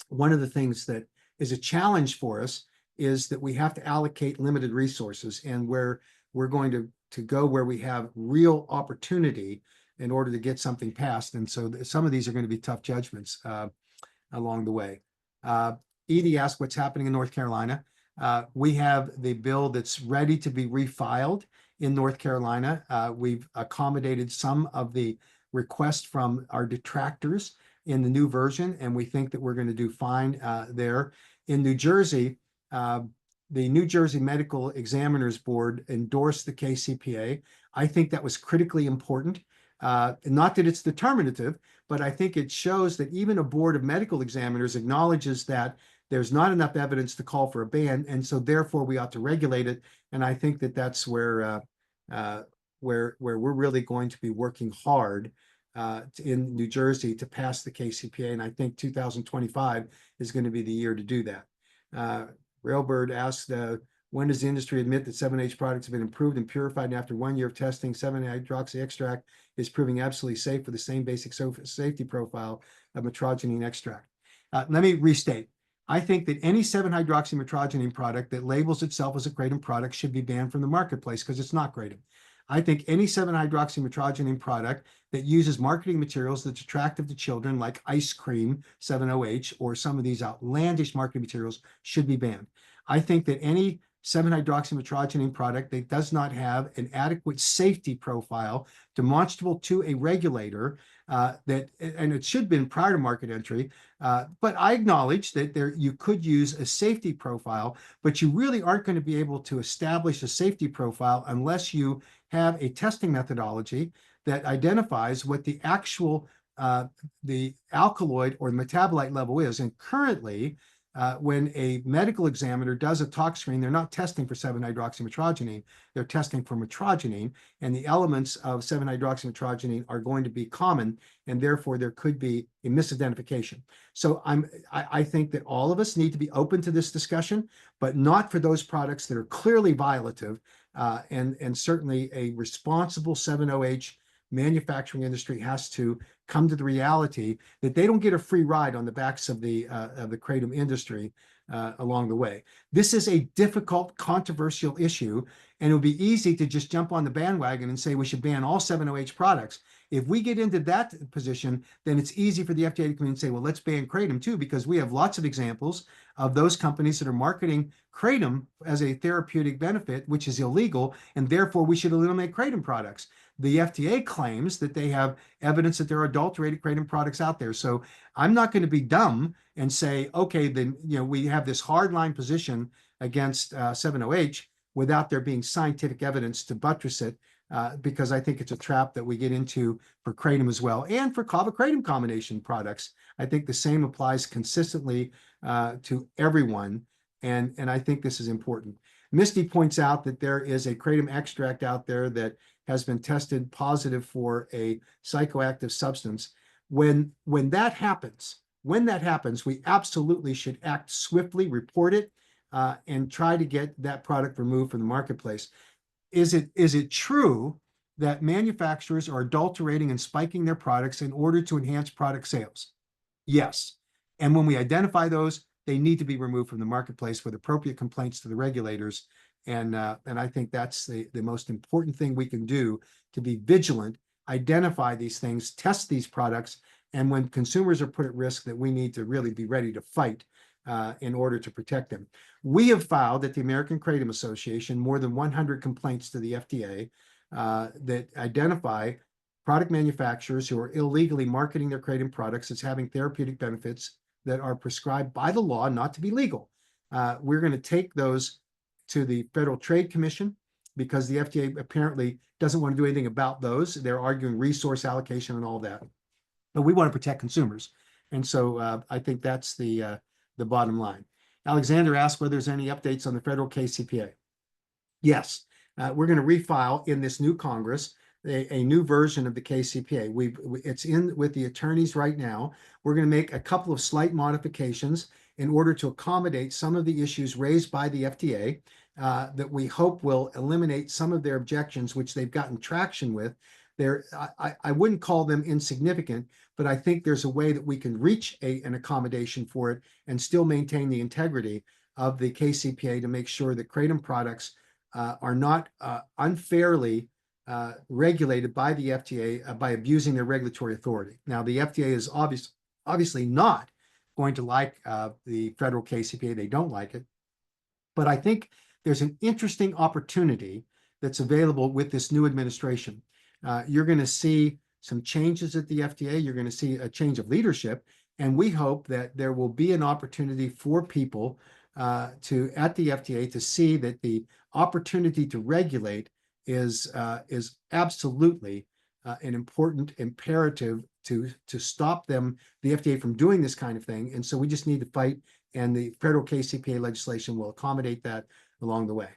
one of the things that is a challenge for us is that we have to allocate limited resources, and where we're going to go where we have real opportunity in order to get something passed. And so some of these are going to be tough judgments along the way. Edie asked what's happening in North Carolina. We have the bill that's ready to be refiled in North Carolina. We've accommodated some of the requests from our detractors in the new version, and we think that we're going to do fine there. In New Jersey, the New Jersey Medical Examiners Board endorsed the KCPA. I think that was critically important. Not that it's determinative, but I think it shows that even a board of medical examiners acknowledges that there's not enough evidence to call for a ban, and so therefore we ought to regulate it. And I think that that's where we're really going to be working hard in New Jersey to pass the KCPA, and I think 2025 is going to be the year to do that. Railbird asked, when does the industry admit that 7-H products have been improved and purified, and after 1 year of testing, 7-hydroxy extract is proving absolutely safe for the same basic safety profile of metrogenine extract? Let me restate. I think that any 7-hydroxymetrogenine product that labels itself as a Kratom product should be banned from the marketplace because it's not Kratom. I think any 7-hydroxymetrogenine product that uses marketing materials that's attractive to children, like ice cream, 7-OH, or some of these outlandish marketing materials, should be banned. I think that any 7-hydroxymetrogenine product that does not have an adequate safety profile demonstrable to a regulator, and it should have been prior to market entry, but I acknowledge that you could use a safety profile, but you really aren't going to be able to establish a safety profile unless you have a testing methodology that identifies what the actual the alkaloid or metabolite level is. And currently, when a medical examiner does a tox screen, they're not testing for 7-hydroxymetrogenine, they're testing for metrogenine, and the elements of 7-hydroxymetrogenine are going to be common, and therefore there could be a misidentification. So I think that all of us need to be open to this discussion, but not for those products that are clearly violative, and certainly a responsible 7-OH manufacturing industry has to come to the reality that they don't get a free ride on the backs of the Kratom industry along the way. This is a difficult, controversial issue, and it would be easy to just jump on the bandwagon and say we should ban all 7-OH products. If we get into that position, then it's easy for the FDA to come in and say, well, let's ban Kratom too, because we have lots of examples of those companies that are marketing Kratom as a therapeutic benefit, which is illegal, and therefore we should eliminate Kratom products. The FDA claims that they have evidence that there are adulterated Kratom products out there. So I'm not going to be dumb and say, okay, then we have this hardline position against 7-OH without there being scientific evidence to buttress it, because I think it's a trap that we get into for Kratom as well, and for Kava-Kratom combination products. I think the same applies consistently to everyone, and I think this is important. Misty points out that there is a Kratom extract out there that has been tested positive for a psychoactive substance. When that happens, we absolutely should act swiftly, report it, and try to get that product removed from the marketplace. Is it true that manufacturers are adulterating and spiking their products in order to enhance product sales? Yes. And when we identify those, they need to be removed from the marketplace with appropriate complaints to the regulators. And I think that's the most important thing we can do, to be vigilant, identify these things, test these products, and when consumers are put at risk, that we need to really be ready to fight in order to protect them. We have filed at the American Kratom Association more than 100 complaints to the FDA that identify product manufacturers who are illegally marketing their kratom products as having therapeutic benefits that are prescribed by the law not to be legal. We're going to take those to the Federal Trade Commission because the FDA apparently doesn't want to do anything about those. They're arguing resource allocation and all that. But we want to protect consumers. And so I think that's the bottom line. Alexander asked whether there's any updates on the federal KCPA. Yes, we're going to refile in this new Congress a new version of the KCPA. It's in with the attorneys right now. We're going to make a couple of slight modifications in order to accommodate some of the issues raised by the FDA that we hope will eliminate some of their objections, which they've gotten traction with. I wouldn't call them insignificant, but I think there's a way that we can reach an accommodation for it and still maintain the integrity of the KCPA to make sure that kratom products are not unfairly regulated by the FDA by abusing their regulatory authority. Now, the FDA is obviously not going to like the federal KCPA. They don't like it. But I think there's an interesting opportunity that's available with this new administration. You're going to see some changes at the FDA. You're going to see a change of leadership. And we hope that there will be an opportunity for people at the FDA to see that the opportunity to regulate is absolutely an important imperative to stop the FDA from doing this kind of thing. And so we just need to fight, and the federal KCPA legislation will accommodate that along the way.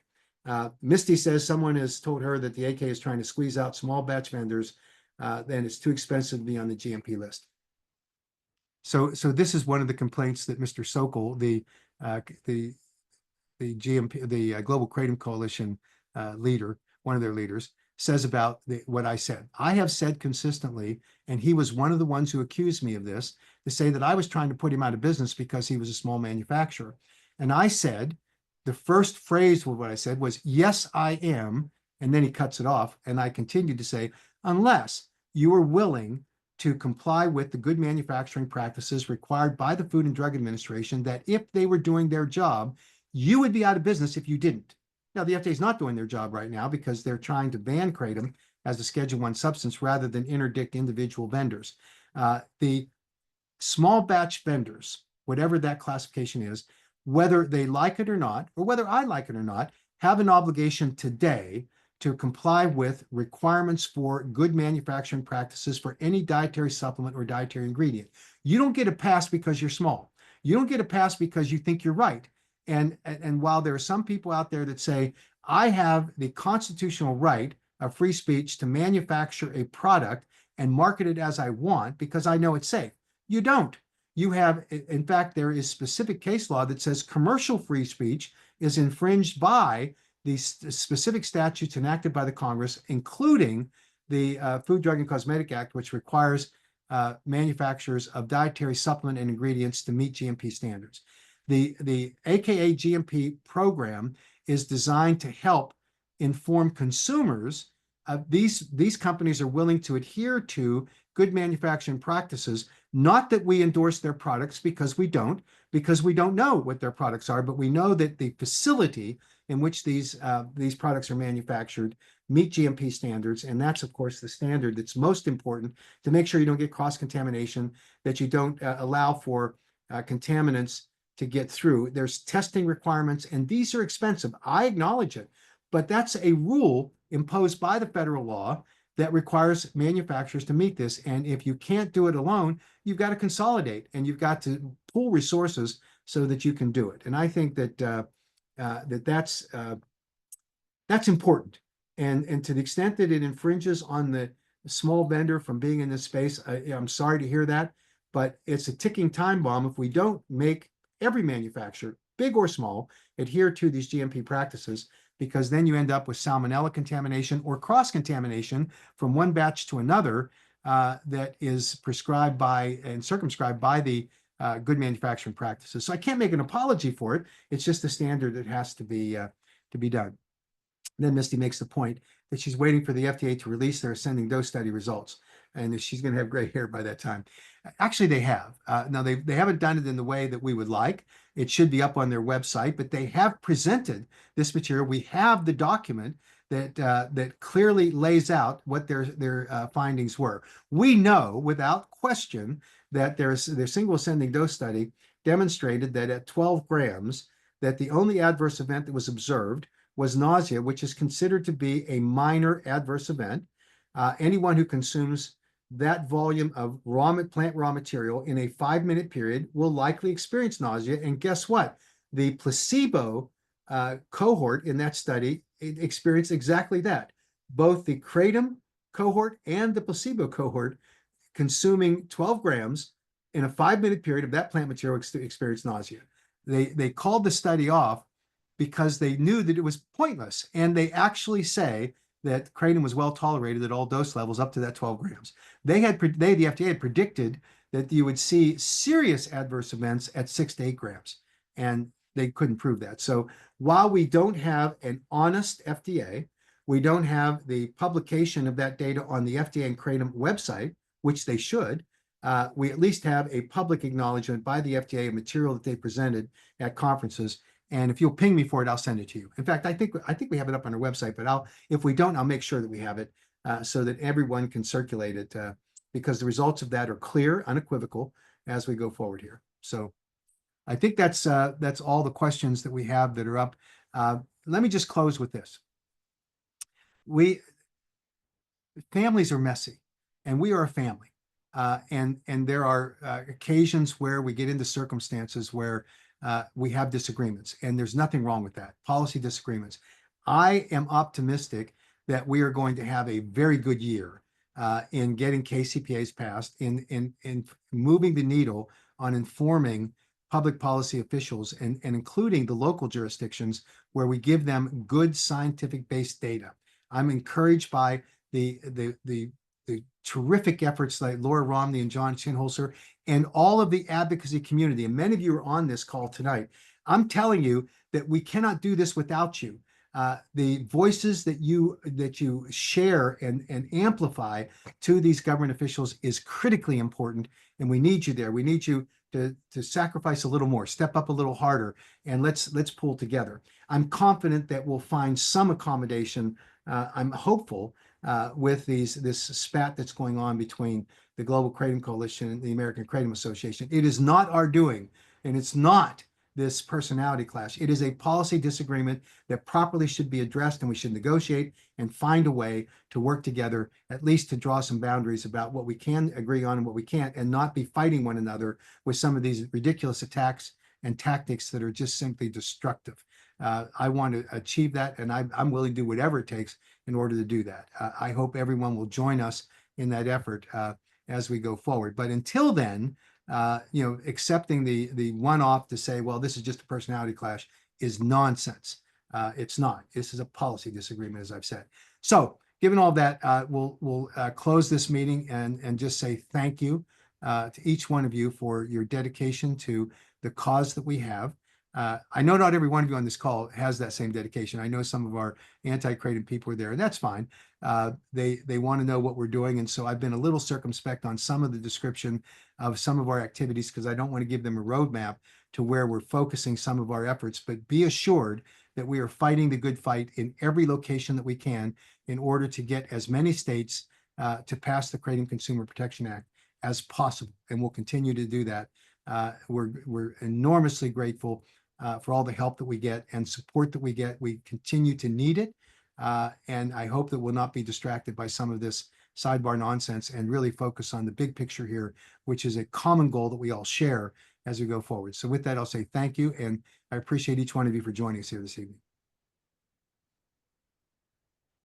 Misty says someone has told her that the AK is trying to squeeze out small batch vendors, then it's too expensive to be on the GMP list. So this is one of the complaints that Mr. Sokol, the GMP, the Global Kratom Coalition leader, one of their leaders, says about what I said. I have said consistently, and he was one of the ones who accused me of this, to say that I was trying to put him out of business because he was a small manufacturer. And I said, the first phrase of what I said was, yes, I am. And then he cuts it off. And I continued to say, unless you are willing to comply with the good manufacturing practices required by the Food and Drug Administration, that if they were doing their job, you would be out of business if you didn't. Now, the FDA is not doing their job right now because they're trying to ban kratom as a Schedule I substance rather than interdict individual vendors. The small batch vendors, whatever that classification is, whether they like it or not, or whether I like it or not, have an obligation today to comply with requirements for good manufacturing practices for any dietary supplement or dietary ingredient. You don't get a pass because you're small. You don't get a pass because you think you're right. And while there are some people out there that say, I have the constitutional right of free speech to manufacture a product and market it as I want because I know it's safe. You don't. You have, in fact, there is specific case law that says commercial free speech is infringed by these specific statutes enacted by the Congress, including the Food, Drug, and Cosmetic Act, which requires manufacturers of dietary supplement and ingredients to meet GMP standards. The AKA GMP program is designed to help inform consumers. These companies are willing to adhere to good manufacturing practices. Not that we endorse their products because we don't know what their products are, but we know that the facility in which these products are manufactured meet GMP standards. And that's, of course, the standard that's most important to make sure you don't get cross-contamination, that you don't allow for contaminants to get through. There's testing requirements, and these are expensive. I acknowledge it, but that's a rule imposed by the federal law that requires manufacturers to meet this. And if you can't do it alone, you've got to consolidate and you've got to pool resources so that you can do it. And I think that that's important. And to the extent that it infringes on the small vendor from being in this space, I'm sorry to hear that, but it's a ticking time bomb if we don't make every manufacturer, big or small, adhere to these GMP practices, because then you end up with salmonella contamination or cross-contamination from one batch to another that is prescribed by and circumscribed by the good manufacturing practices. So I can't make an apology for it. It's just a standard that has to be done. And then Misty makes the point that she's waiting for the FDA to release their ascending dose study results, and that she's going to have gray hair by that time. Actually, they have. Now, they haven't done it in the way that we would like. It should be up on their website, but they have presented this material. We have the document that clearly lays out what their findings were. We know without question that their single ascending dose study demonstrated that at 12 grams, that the only adverse event that was observed was nausea, which is considered to be a minor adverse event. Anyone who consumes that volume of plant raw material in a 5-minute period will likely experience nausea. And guess what? The placebo cohort in that study experienced exactly that. Both the kratom cohort and the placebo cohort consuming 12 grams in a 5-minute period of that plant material experienced nausea. They called the study off because they knew that it was pointless. And they actually say that kratom was well tolerated at all dose levels up to that 12 grams. The FDA had predicted that you would see serious adverse events at 6 to 8 grams, and they couldn't prove that. So while we don't have an honest FDA, we don't have the publication of that data on the FDA and kratom website, which they should. We at least have a public acknowledgement by the FDA of material that they presented at conferences. And if you'll ping me for it, I'll send it to you. In fact, I think we have it up on our website, but if we don't, I'll make sure that we have it so that everyone can circulate it because the results of that are clear, unequivocal as we go forward here. So I think that's all the questions that we have that are up. Let me just close with this. Families are messy, and we are a family. And there are occasions where we get into circumstances where we have disagreements, and there's nothing wrong with that. Policy disagreements. I am optimistic that we are going to have a very good year in getting KCPAs passed, in moving the needle on informing public policy officials and including the local jurisdictions where we give them good scientific-based data. I'm encouraged by the terrific efforts like Laura Romney and John Chinholzer and all of the advocacy community. And many of you are on this call tonight. I'm telling you that we cannot do this without you. The voices that you share and amplify to these government officials is critically important, and we need you there. We need you to sacrifice a little more, step up a little harder, and let's pull together. I'm confident that we'll find some accommodation. I'm hopeful with this spat that's going on between the Global Kratom Coalition and the American Kratom Association. It is not our doing, and it's not this personality clash. It is a policy disagreement that properly should be addressed, and we should negotiate and find a way to work together, at least to draw some boundaries about what we can agree on and what we can't, and not be fighting one another with some of these ridiculous attacks and tactics that are just simply destructive. I want to achieve that, and I'm willing to do whatever it takes in order to do that. I hope everyone will join us in that effort as we go forward. But until then, accepting the one-off to say, well, this is just a personality clash is nonsense. It's not. This is a policy disagreement, as I've said. So given all that, we'll close this meeting and just say thank you to each one of you for your dedication to the cause that we have. I know not every one of you on this call has that same dedication. I know some of our anti-kratom people are there, and that's fine. They want to know what we're doing, and so I've been a little circumspect on some of the description of some of our activities because I don't want to give them a roadmap to where we're focusing some of our efforts. But be assured that we are fighting the good fight in every location that we can in order to get as many states to pass the Kratom Consumer Protection Act as possible, and we'll continue to do that. We're enormously grateful for all the help that we get and support that we get. We continue to need it. And I hope that we'll not be distracted by some of this sidebar nonsense and really focus on the big picture here, which is a common goal that we all share as we go forward. So with that, I'll say thank you. And I appreciate each one of you for joining us here this evening.